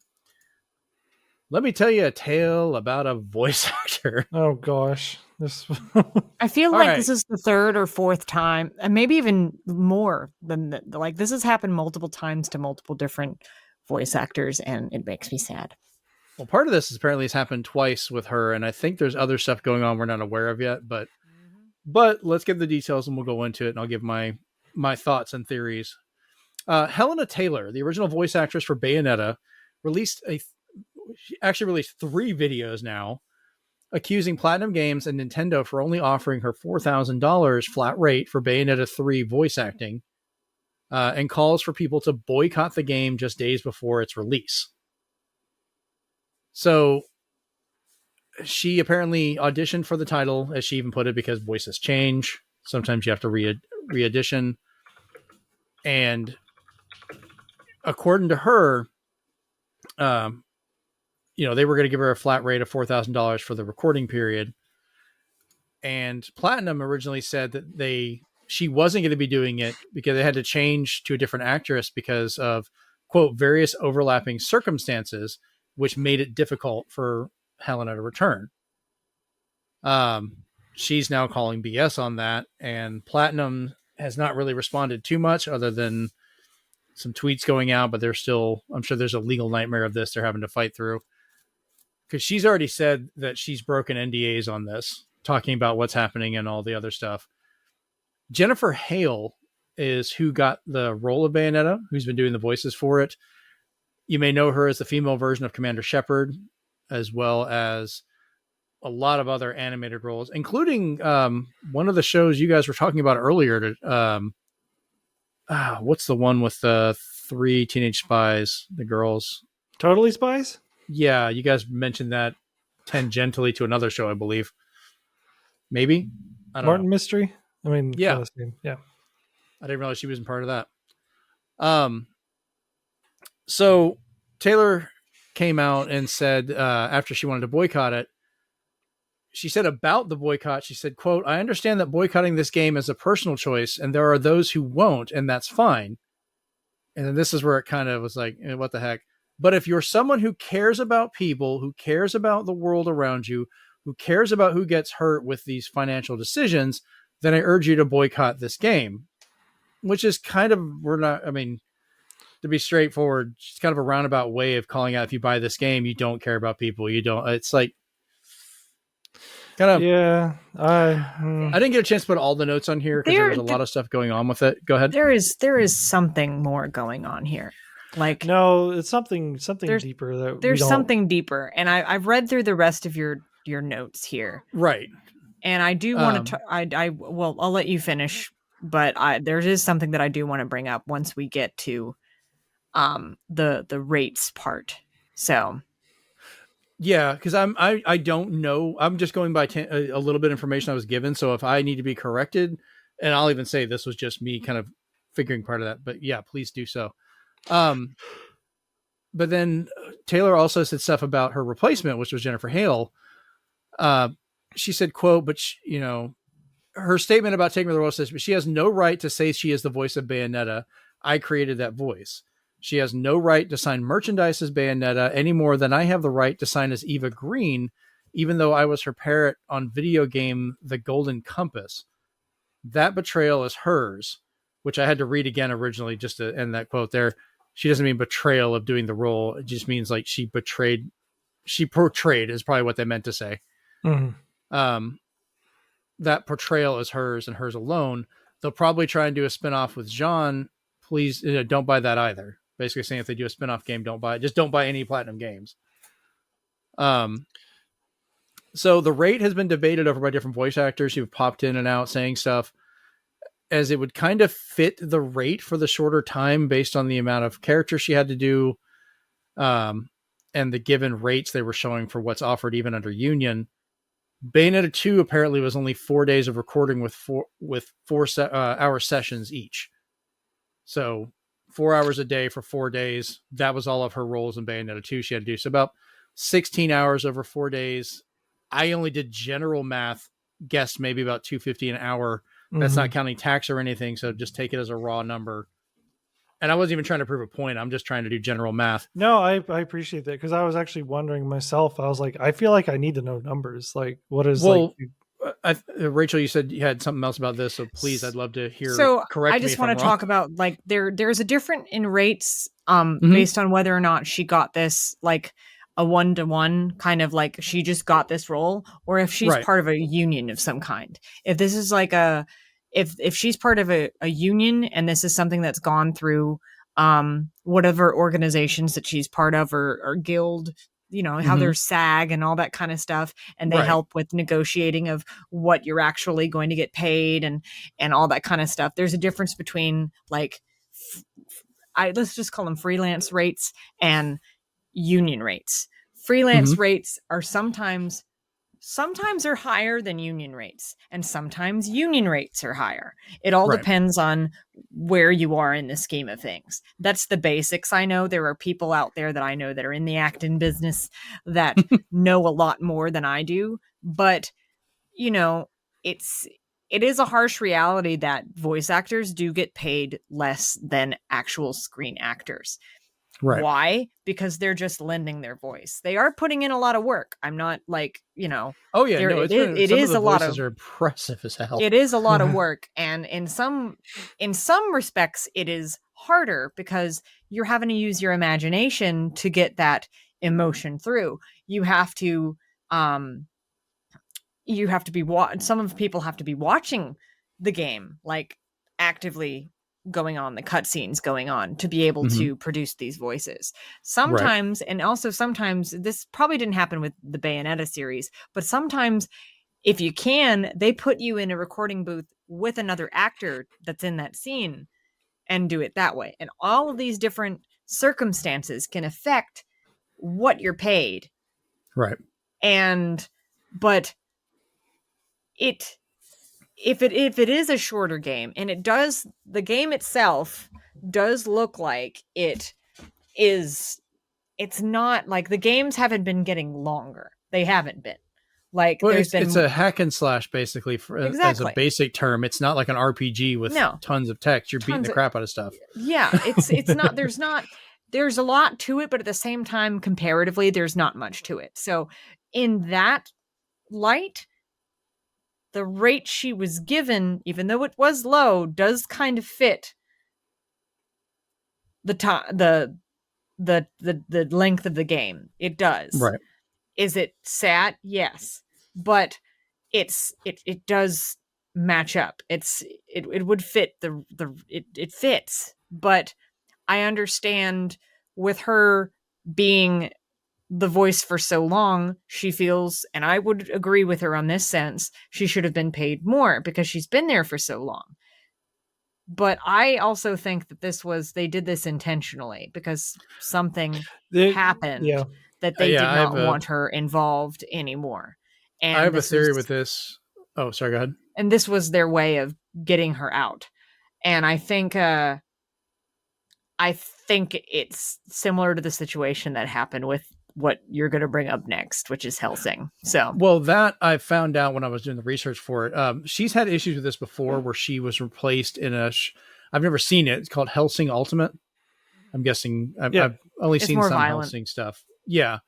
[SPEAKER 1] Let me tell you a tale about a voice actor.
[SPEAKER 3] Oh, gosh.
[SPEAKER 2] I feel like this is the third or fourth time, and maybe even more than like this has happened multiple times to multiple different voice actors, and it makes me sad.
[SPEAKER 1] Well, part of this is apparently has happened twice with her, and I think there's other stuff going on we're not aware of yet. But let's get the details, and we'll go into it, and I'll give my thoughts and theories. Helena Taylor, the original voice actress for Bayonetta, actually released 3 videos now, accusing Platinum Games and Nintendo for only offering her $4,000 flat rate for Bayonetta 3 voice acting, and calls for people to boycott the game just days before its release. So she apparently auditioned for the title, as she even put it, because voices change. Sometimes you have to re-audition. And according to her, they were going to give her a flat rate of $4,000 for the recording period. And Platinum originally said that she wasn't going to be doing it because they had to change to a different actress because of, quote, various overlapping circumstances, which made it difficult for Helena to return. She's now calling BS on that, and Platinum has not really responded too much other than some tweets going out, but I'm sure there's a legal nightmare of this they're having to fight through. Because she's already said that she's broken NDAs on this, talking about what's happening and all the other stuff. Jennifer Hale is who got the role of Bayonetta, who's been doing the voices for it. You may know her as the female version of Commander Shepard, as well as a lot of other animated roles, including one of the shows you guys were talking about earlier. What's the one with the 3 teenage spies, the girls?
[SPEAKER 3] Totally Spies?
[SPEAKER 1] Yeah, you guys mentioned that tangentially to another show, I believe. Maybe? I don't know.
[SPEAKER 3] Mystery? I mean,
[SPEAKER 1] yeah.
[SPEAKER 3] Yeah.
[SPEAKER 1] I didn't realize she wasn't part of that. So Taylor came out and said, after she wanted to boycott it, she said about the boycott, she said, quote, "I understand that boycotting this game is a personal choice, and there are those who won't, and that's fine." And then this is where it kind of was like, what the heck? But if you're someone who cares about people, who cares about the world around you, who cares about who gets hurt with these financial decisions, then I urge you to boycott this game. Which is kind of, to be straightforward, it's kind of a roundabout way of calling out, if you buy this game, you don't care about people. You don't, it's like, kind of,
[SPEAKER 3] yeah.
[SPEAKER 1] I didn't get a chance to put all the notes on here because there was a lot of stuff going on with it. Go ahead.
[SPEAKER 2] There is something more going on here. Like,
[SPEAKER 3] no, it's something deeper.
[SPEAKER 2] There's something deeper, and I've read through the rest of your notes here,
[SPEAKER 1] right?
[SPEAKER 2] And I do want to. I'll let you finish, but there is something that I do want to bring up once we get to the rates part. So.
[SPEAKER 1] Yeah, because I don't know. I'm just going by a little bit of information I was given. So if I need to be corrected, and I'll even say this was just me kind of figuring part of that. But yeah, please do so. But then Taylor also said stuff about her replacement, which was Jennifer Hale. She said, quote, but her statement about taking the role says, but she has no right to say she is the voice of Bayonetta. I created that voice. She has no right to sign merchandise as Bayonetta any more than I have the right to sign as Eva Green, even though I was her parrot on video game The Golden Compass. That betrayal is hers," which I had to read again originally just to end that quote there. She doesn't mean betrayal of doing the role. It just means like she portrayed is probably what they meant to say. Mm-hmm. That portrayal is hers and hers alone. They'll probably try and do a spinoff with Jean. Please don't buy that either. Basically saying if they do a spinoff game, don't buy any Platinum Games. So the rate has been debated over by different voice actors who've popped in and out saying stuff as it would kind of fit the rate for the shorter time based on the amount of characters she had to do. And the given rates they were showing for what's offered even under union. Bayonetta 2 apparently was only 4 days of recording with 4 hour sessions each. So 4 hours a day for 4 days. That was all of her roles in Bayonetta 2 she had to do. So about 16 hours over 4 days. I only did general math, guessed maybe about $250 an hour. That's not counting tax or anything. So just take it as a raw number. And I wasn't even trying to prove a point. I'm just trying to do general math.
[SPEAKER 3] No, I appreciate that because I was actually wondering myself. I was like, I feel like I need to know numbers. Like, what is
[SPEAKER 1] Rachel, you said you had something else about this, so please, I'd love to hear.
[SPEAKER 2] So
[SPEAKER 1] correct
[SPEAKER 2] I just
[SPEAKER 1] me
[SPEAKER 2] want to talk about like there's a difference in rates based on whether or not she got this like a 1-to-1 kind of like she just got this role, or if she's part of a union of some kind. If this is like if she's part of a union and this is something that's gone through whatever organizations that she's part of or guild, how there's SAG and all that kind of stuff, and they help with negotiating of what you're actually going to get paid and all that kind of stuff. There's a difference between like let's just call them freelance rates and union rates. Freelance rates are sometimes are higher than union rates, and sometimes union rates are higher. It all depends on where you are in the scheme of things. That's the basics. I know there are people out there that I know that are in the acting business that know a lot more than I do, but it is a harsh reality that voice actors do get paid less than actual screen actors. Right. Why? Because they're just lending their voice. They are putting in a lot of work. I'm not like,
[SPEAKER 1] Oh yeah, no, it is a lot of.
[SPEAKER 2] Are
[SPEAKER 1] impressive as hell.
[SPEAKER 2] It is a lot of work, and in some respects, it is harder because you're having to use your imagination to get that emotion through. You have to be some of people have to be watching the game, like actively going on, the cutscenes going on to be able to produce these voices. Sometimes, and also sometimes, this probably didn't happen with the Bayonetta series, but sometimes if you can, they put you in a recording booth with another actor that's in that scene and do it that way. And all of these different circumstances can affect what you're paid.
[SPEAKER 1] Right.
[SPEAKER 2] But if it is a shorter game, and the game itself does look like it's not like the games haven't been getting longer. They haven't been. Like,
[SPEAKER 1] well, it's a hack and slash basically as a basic term. It's not like an RPG with tons of text. You're beating the crap out of stuff.
[SPEAKER 2] Yeah, it's not. There's a lot to it, but at the same time, comparatively, there's not much to it. So in that light, the rate she was given, even though it was low, does kind of fit the length of the game. It does. Right. Is it sad? Yes. But it does match up. It would fit it fits. But I understand with her being the voice for so long, she feels, and I would agree with her on this sense, she should have been paid more because she's been there for so long. But I also think that they did this intentionally because something happened that they did not want her involved anymore. And
[SPEAKER 1] I have a theory with this. Oh, sorry, go ahead.
[SPEAKER 2] And this was their way of getting her out. And I think it's similar to the situation that happened with what you're going to bring up next, which is Helsing. So,
[SPEAKER 1] well, that I found out when I was doing the research for it. She's had issues with this before, where she was replaced in a I've never seen it. It's called Hellsing Ultimate. I'm guessing I've only seen some Hellsing stuff. Yeah.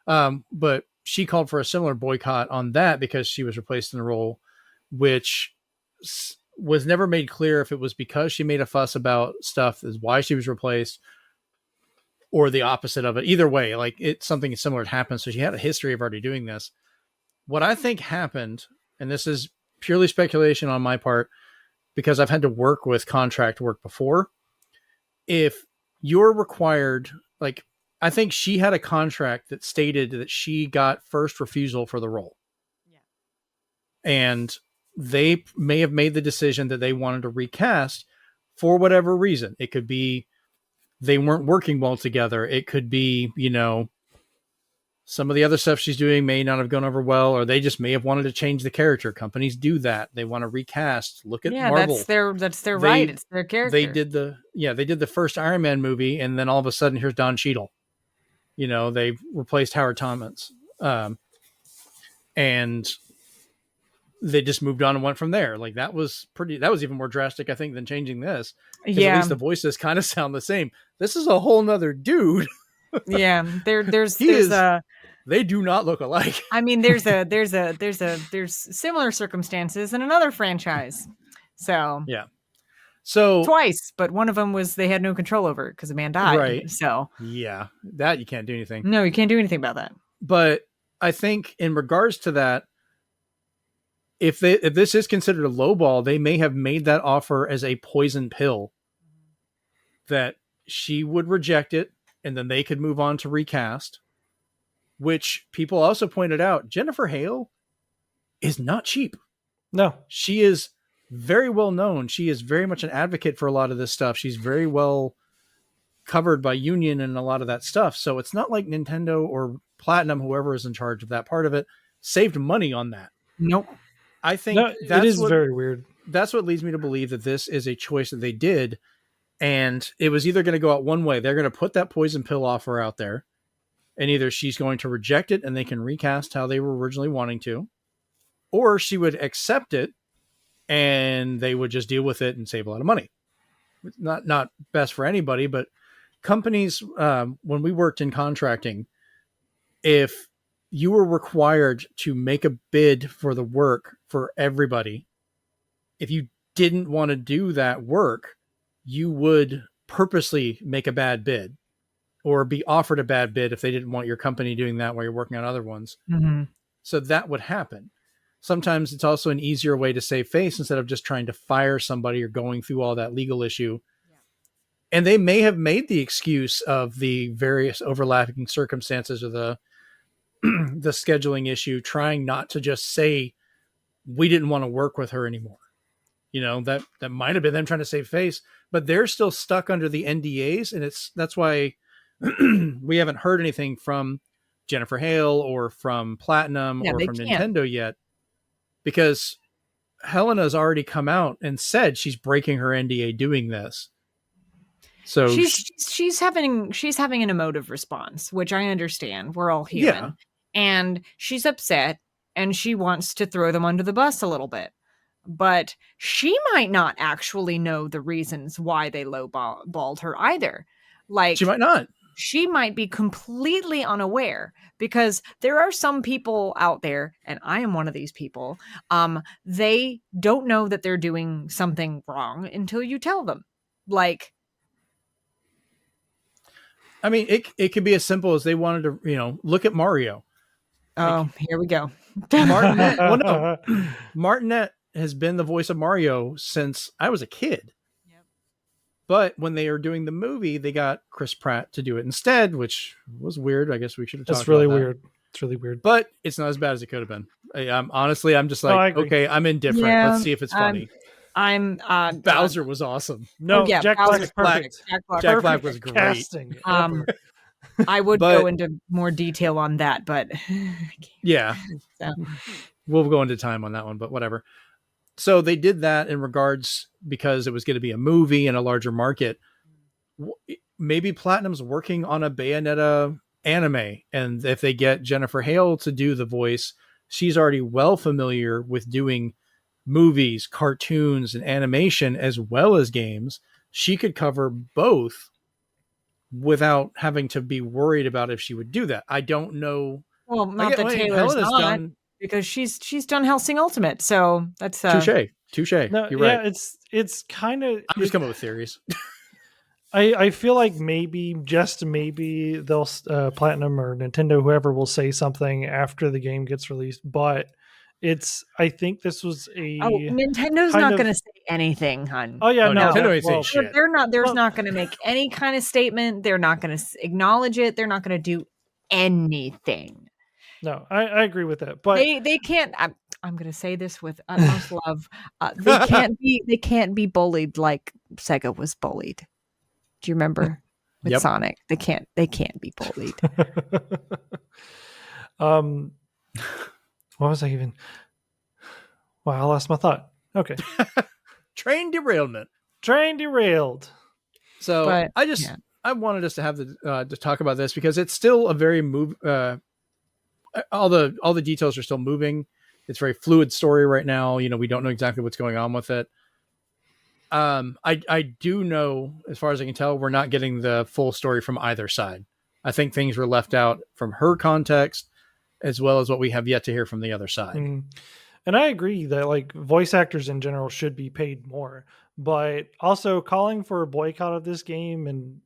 [SPEAKER 1] But she called for a similar boycott on that because she was replaced in a role, which was never made clear if it was because she made a fuss about stuff is why she was replaced or the opposite of it. Either way, like it's something similar happened. So she had a history of already doing this. What I think happened, and this is purely speculation on my part, because I've had to work with contract work before. If you're required, like, I think she had a contract that stated that she got first refusal for the role. Yeah. And they may have made the decision that they wanted to recast for whatever reason. It could be they weren't working well together. It could be, you know, some of the other stuff she's doing may not have gone over well, or they just may have wanted to change the character. Companies do that. They want to recast. Look at Marvel.
[SPEAKER 2] That's their right. It's their character.
[SPEAKER 1] They did the first Iron Man movie, and then all of a sudden here's Don Cheadle. You know, they replaced Howard Thomas. And they just moved on and went from there. Like that was even more drastic, I think, than changing this. Yeah. At least the voices kind of sound the same. This is a whole nother dude.
[SPEAKER 2] Yeah. There's
[SPEAKER 1] they do not look alike.
[SPEAKER 2] I mean, there's similar circumstances in another franchise. So
[SPEAKER 1] yeah. So
[SPEAKER 2] twice, but one of them was they had no control over it because a man died.
[SPEAKER 1] Right.
[SPEAKER 2] So
[SPEAKER 1] yeah, that you can't do anything.
[SPEAKER 2] No, you can't do anything about that.
[SPEAKER 1] But I think in regards to that, if this is considered a lowball, they may have made that offer as a poison pill that she would reject it and then they could move on to recast, which people also pointed out. Jennifer Hale is not cheap.
[SPEAKER 3] No,
[SPEAKER 1] she is very well known. She is very much an advocate for a lot of this stuff. She's very well covered by union and a lot of that stuff. So it's not like Nintendo or Platinum, whoever is in charge of that part of it, saved money on that.
[SPEAKER 2] Nope.
[SPEAKER 1] I think
[SPEAKER 3] it is very weird.
[SPEAKER 1] That's what leads me to believe that this is a choice that they did. And it was either going to go out one way. They're going to put that poison pill offer out there, and either she's going to reject it and they can recast how they were originally wanting to, or she would accept it and they would just deal with it and save a lot of money. Not best for anybody, but companies, when we worked in contracting, if you were required to make a bid for the work for everybody, if you didn't want to do that work, you would purposely make a bad bid or be offered a bad bid if they didn't want your company doing that while you're working on other ones.
[SPEAKER 2] Mm-hmm.
[SPEAKER 1] So that would happen. Sometimes it's also an easier way to save face instead of just trying to fire somebody or going through all that legal issue. Yeah. And they may have made the excuse of the various overlapping circumstances or the scheduling issue, trying not to just say, we didn't want to work with her anymore. You know, that might've been them trying to save face, but they're still stuck under the NDAs. And that's why we haven't heard anything from Jennifer Hale or from Platinum or from Nintendo yet, because Helena's already come out and said she's breaking her NDA doing this. So
[SPEAKER 2] she's having an emotive response, which I understand. We're all human. Yeah. And she's upset and she wants to throw them under the bus a little bit. But she might not actually know the reasons why they lowballed her either. Like,
[SPEAKER 1] she might not.
[SPEAKER 2] She might be completely unaware, because there are some people out there, and I am one of these people. They don't know that they're doing something wrong until you tell them. Like,
[SPEAKER 1] I mean, it could be as simple as they wanted to, you know, look at Mario.
[SPEAKER 2] Oh, here we go.
[SPEAKER 1] Martinet has been the voice of Mario since I was a kid. Yep. But when they were doing the movie, they got Chris Pratt to do it instead, which was weird. I guess we should have talked about that.
[SPEAKER 3] It's really weird.
[SPEAKER 1] But it's not as bad as it could have been. Honestly, I'm just like, okay, I'm indifferent. Yeah, let's see if it's funny.
[SPEAKER 2] Bowser
[SPEAKER 1] was awesome.
[SPEAKER 3] No, yeah,
[SPEAKER 2] Jack Black was perfect.
[SPEAKER 1] Jack Black was great.
[SPEAKER 3] Casting.
[SPEAKER 2] I would go into more detail on that, but
[SPEAKER 1] yeah, so. We'll go into time on that one, but whatever. So they did that in regards because it was going to be a movie in a larger market. Maybe Platinum's working on a Bayonetta anime, and if they get Jennifer Hale to do the voice, she's already well familiar with doing movies, cartoons, and animation as well as games. she could cover both without having to be worried about if she would do that. I don't know.
[SPEAKER 2] Well, not that Taylor's not, because she's done Hellsing Ultimate, so that's
[SPEAKER 1] touche.
[SPEAKER 3] No,
[SPEAKER 1] You're right.
[SPEAKER 3] Yeah, it's kind of.
[SPEAKER 1] I'm just coming up with theories.
[SPEAKER 3] I feel like maybe, just maybe, they'll Platinum or Nintendo, whoever, will say something after the game gets released. But I think this was
[SPEAKER 2] Nintendo's not going to say anything, hun.
[SPEAKER 3] Oh yeah, no,
[SPEAKER 1] Nintendo ain't saying shit.
[SPEAKER 2] They're not. They're not going to make any kind of statement. They're not going to acknowledge it. They're not going to do anything.
[SPEAKER 3] No, I agree with that, but
[SPEAKER 2] they can't. I'm going to say this with utmost love. They can't be bullied like Sega was bullied. Do you remember with Sonic? They can't be bullied.
[SPEAKER 3] What was I even? Wow, I lost my thought. Okay.
[SPEAKER 1] Train derailed. So
[SPEAKER 2] but,
[SPEAKER 1] I wanted us to have to talk about this because it's still a very all the details are still moving. It's a very fluid story right now. We don't know exactly what's going on with it. I do know, as far as I can tell, we're not getting the full story from either side. I think things were left out from her context, as well as what we have yet to hear from the other side.
[SPEAKER 3] And I agree that voice actors in general should be paid more, but also calling for a boycott of this game and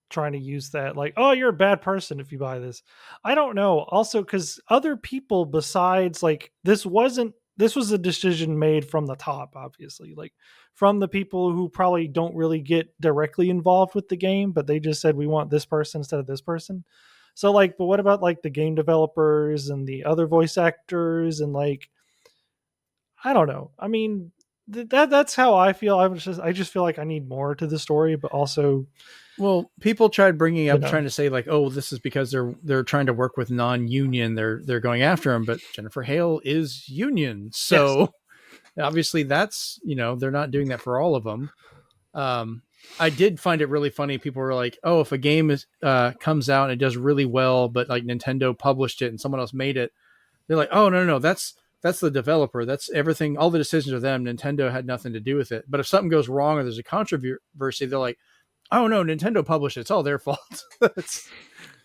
[SPEAKER 3] trying to use that oh, you're a bad person if you buy this. I don't know. Also, because other people besides this was a decision made from the top, obviously, from the people who probably don't really get directly involved with the game, but they just said, we want this person instead of this person. So but what about the game developers and the other voice actors and I don't know. I mean, that's how I feel. I just feel like I need more to the story, but also,
[SPEAKER 1] well, people tried bringing up trying to say oh, this is because they're trying to work with non-union. They're going after him, but Jennifer Hale is union, so obviously that's they're not doing that for all of them. I did find it really funny. People were like, oh, if a game comes out and it does really well, but Nintendo published it and someone else made it, they're like, oh no, that's the developer. That's everything. All the decisions are them. Nintendo had nothing to do with it. But if something goes wrong or there's a controversy, they're like, oh no, Nintendo published it. It's all their fault.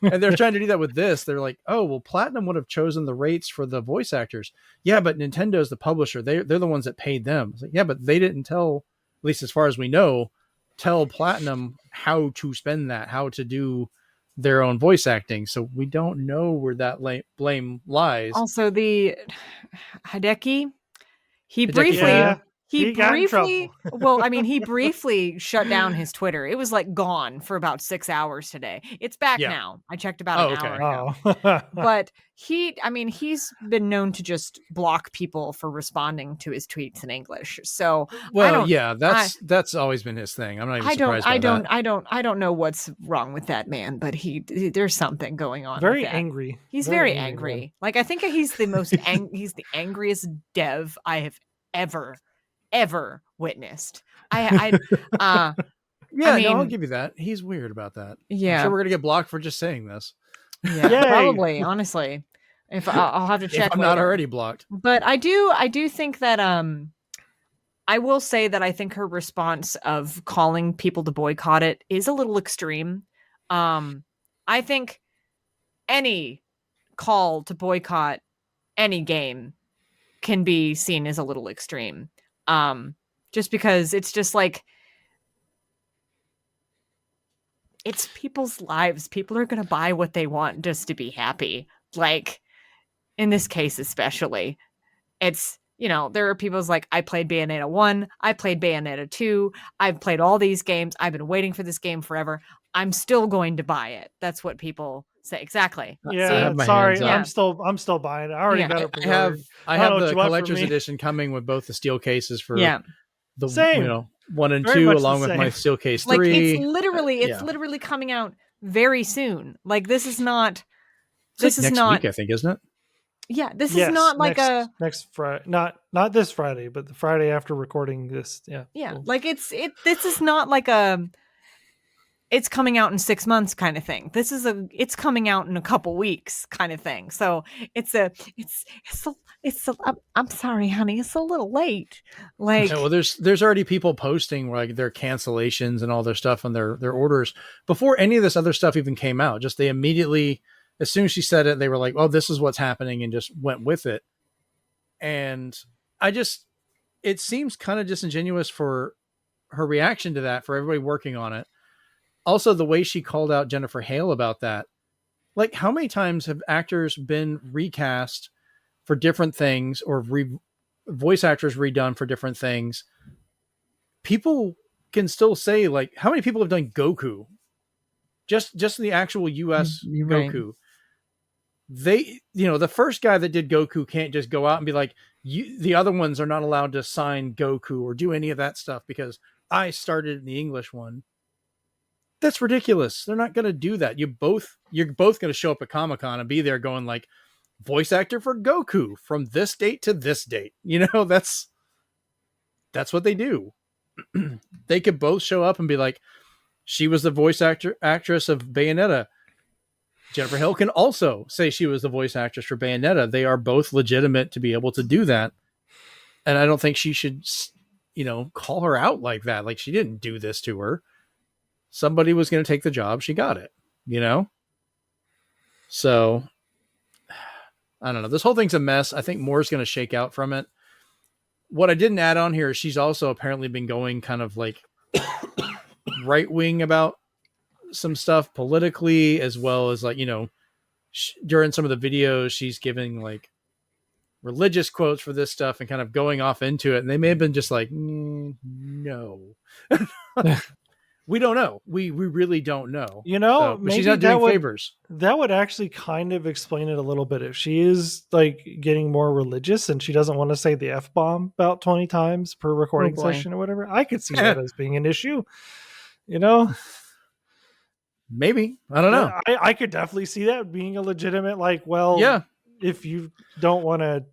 [SPEAKER 1] And they're trying to do that with this. They're like, oh, well, Platinum would have chosen the rates for the voice actors. Yeah, but Nintendo's the publisher. They're the ones that paid them. It's like, yeah, but they didn't tell, at least as far as we know, tell Platinum how to spend that, how to do their own voice acting. So we don't know where that blame lies.
[SPEAKER 2] Also, the Hideki, he briefly well, I mean, he briefly shut down his Twitter. It was gone for about 6 hours today. It's back now. I checked about an hour ago. But he's been known to just block people for responding to his tweets in English. So
[SPEAKER 1] that's always been his thing. I'm not even surprised by that.
[SPEAKER 2] I don't know what's wrong with that man, but there's something going on.
[SPEAKER 3] Very angry.
[SPEAKER 2] He's very angry. I think he's the most he's the angriest dev I have ever witnessed. I'll
[SPEAKER 1] give you that. He's weird about that.
[SPEAKER 2] Yeah,
[SPEAKER 1] I'm sure we're gonna get blocked for just saying this.
[SPEAKER 2] Yeah, probably. Honestly, if I'll have to check.
[SPEAKER 1] If I'm not already blocked,
[SPEAKER 2] but I do think that I will say that I think her response of calling people to boycott it is a little extreme. I think any call to boycott any game can be seen as a little extreme. Just because it's just it's people's lives. People are going to buy what they want just to be happy. In this case, especially, it's, there are people's I played Bayonetta 1, I played Bayonetta 2, I've played all these games. I've been waiting for this game forever. I'm still going to buy it. That's what people say. Exactly.
[SPEAKER 3] Yeah. Sorry. I'm still buying it. I already got it.
[SPEAKER 1] I have the collector's edition coming with both the steel cases for the
[SPEAKER 3] same
[SPEAKER 1] 1 and 2, along with my steel case 3.
[SPEAKER 2] It's literally coming out very soon. This is not. This is
[SPEAKER 1] next
[SPEAKER 2] not
[SPEAKER 1] week, I think, isn't it?
[SPEAKER 2] Yeah, this is not
[SPEAKER 3] next Friday. Not this Friday, but the Friday after recording this. Yeah.
[SPEAKER 2] Yeah, cool. This is not it's coming out in 6 months kind of thing. This is it's coming out in a couple weeks kind of thing. So I'm sorry, honey, it's a little late. Like,
[SPEAKER 1] well, there's already people posting like their cancellations and all their stuff on their orders before any of this other stuff even came out. Just they immediately, as soon as she said it, they were like, "Oh, this is what's happening," and just went with it. And it seems kind of disingenuous for her reaction to that, for everybody working on it. Also, the way she called out Jennifer Hale about that. Like, how many times have actors been recast for different things, or voice actors redone for different things? People can still say, like, how many people have done Goku? Just the actual US Goku. Right. They, the first guy that did Goku can't just go out and be like, the other ones are not allowed to sign Goku or do any of that stuff because I started in the English one. That's ridiculous. They're not going to do that. You're both going to show up at Comic-Con and be there going like, voice actor for Goku from this date to this date. That's what they do. They could both show up and be like, she was the voice actress of Bayonetta. Jennifer Hill can also say she was the voice actress for Bayonetta. They are both legitimate to be able to do that. And I don't think she should, call her out like that. Like, she didn't do this to her. Somebody was going to take the job. She got it, So, I don't know. This whole thing's a mess. I think more is going to shake out from it. What I didn't add on here is she's also apparently been going kind of like right wing about some stuff politically, as well as like, during some of the videos, she's giving like religious quotes for this stuff and kind of going off into it. And they may have been just like, no. We don't know. We really don't know.
[SPEAKER 3] Maybe
[SPEAKER 1] she's not doing favors.
[SPEAKER 3] That would actually kind of explain it a little bit. If she is like getting more religious and she doesn't want to say the F-bomb about 20 times per recording session or whatever, I could see that as being an issue.
[SPEAKER 1] Maybe. I don't know.
[SPEAKER 3] I could definitely see that being a legitimate, like, well,
[SPEAKER 1] yeah,
[SPEAKER 3] if you don't want to,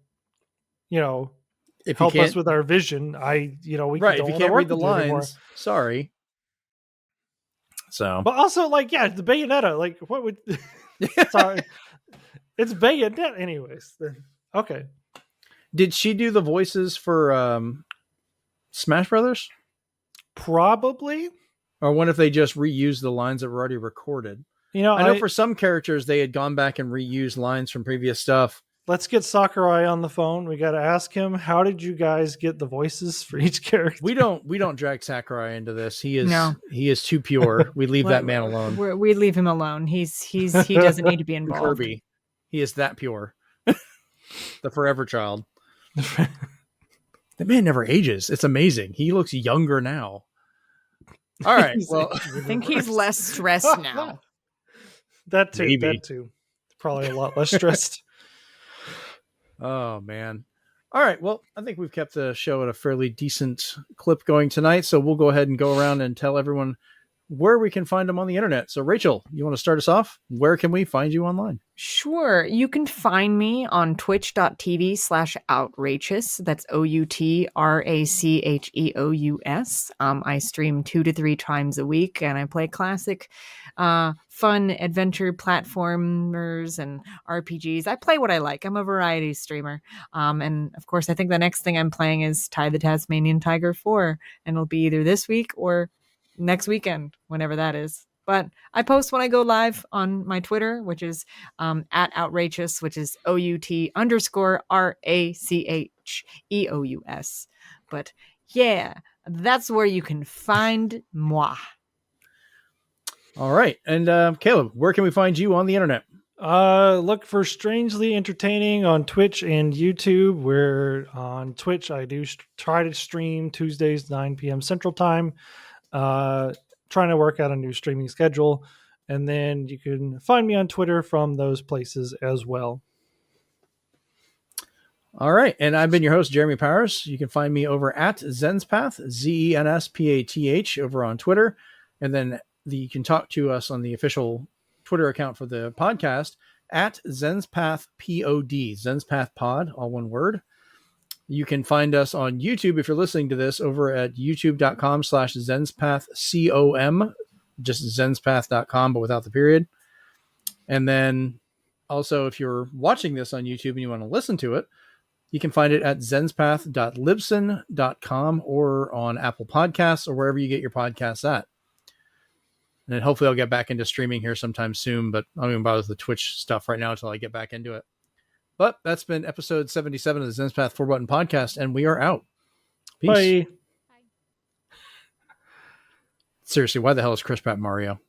[SPEAKER 1] if
[SPEAKER 3] help us with our vision, we
[SPEAKER 1] right. If you can't read the lines, anymore. Sorry. So,
[SPEAKER 3] but also, like, yeah, the Bayonetta, like, what would? Sorry, it's Bayonetta, anyways. Okay.
[SPEAKER 1] Did she do the voices for Smash Brothers?
[SPEAKER 3] Probably.
[SPEAKER 1] Or what if they just reused the lines that were already recorded? I know for some characters they had gone back and reused lines from previous stuff.
[SPEAKER 3] Let's get Sakurai on the phone. We got to ask him, how did you guys get the voices for each character?
[SPEAKER 1] We don't drag Sakurai into this. He is too pure. We leave that man alone.
[SPEAKER 2] We leave him alone. He doesn't need to be involved.
[SPEAKER 1] Kirby. He is that pure. The forever child. The man never ages. It's amazing. He looks younger now. All right. Well,
[SPEAKER 2] I think he's less stressed now.
[SPEAKER 3] That too.
[SPEAKER 1] Maybe.
[SPEAKER 3] That too. Probably a lot less stressed.
[SPEAKER 1] Oh, man. All right. Well, I think we've kept the show at a fairly decent clip going tonight. So we'll go ahead and go around and tell everyone where we can find them on the internet. So, Rachel, you want to start us off? Where can we find you online?
[SPEAKER 2] Sure. You can find me on twitch.tv/outrageous. That's OUTRACHEOUS. I stream 2 to 3 times a week, and I play classic, fun adventure platformers and RPGs. I play what I like. I'm a variety streamer. And of course, I think the next thing I'm playing is Ty the Tasmanian Tiger 4, and it'll be either this week or next weekend, whenever that is. But I post when I go live on my Twitter, which is at outrageous, which is OUT_RACHEOUS. But yeah, that's where you can find moi.
[SPEAKER 1] All right. And Caleb, where can we find you on the internet?
[SPEAKER 3] Look for Strangely Entertaining on Twitch and YouTube. Where on Twitch, I do try to stream Tuesdays, 9 p.m. Central Time. Trying to work out a new streaming schedule, and then you can find me on Twitter from those places as well.
[SPEAKER 1] All right, and I've been your host, Jeremy Powers. You can find me over at Zenspath, ZENSPATH, over on Twitter, and then you can talk to us on the official Twitter account for the podcast at Zenspath POD, Zenspath Pod, all one word. You can find us on YouTube if you're listening to this over at youtube.com/ZenspathCom. just zenspath.com, but without the period. And then also, if you're watching this on YouTube and you want to listen to it, you can find it at zenspath.libsyn.com or on Apple Podcasts or wherever you get your podcasts at. And then hopefully I'll get back into streaming here sometime soon, but I don't even bother with the Twitch stuff right now until I get back into it. But that's been episode 77 of the Zenspath 4-Button Podcast, and we are out. Peace.
[SPEAKER 3] Bye.
[SPEAKER 1] Seriously, why the hell is Chris Pratt Mario?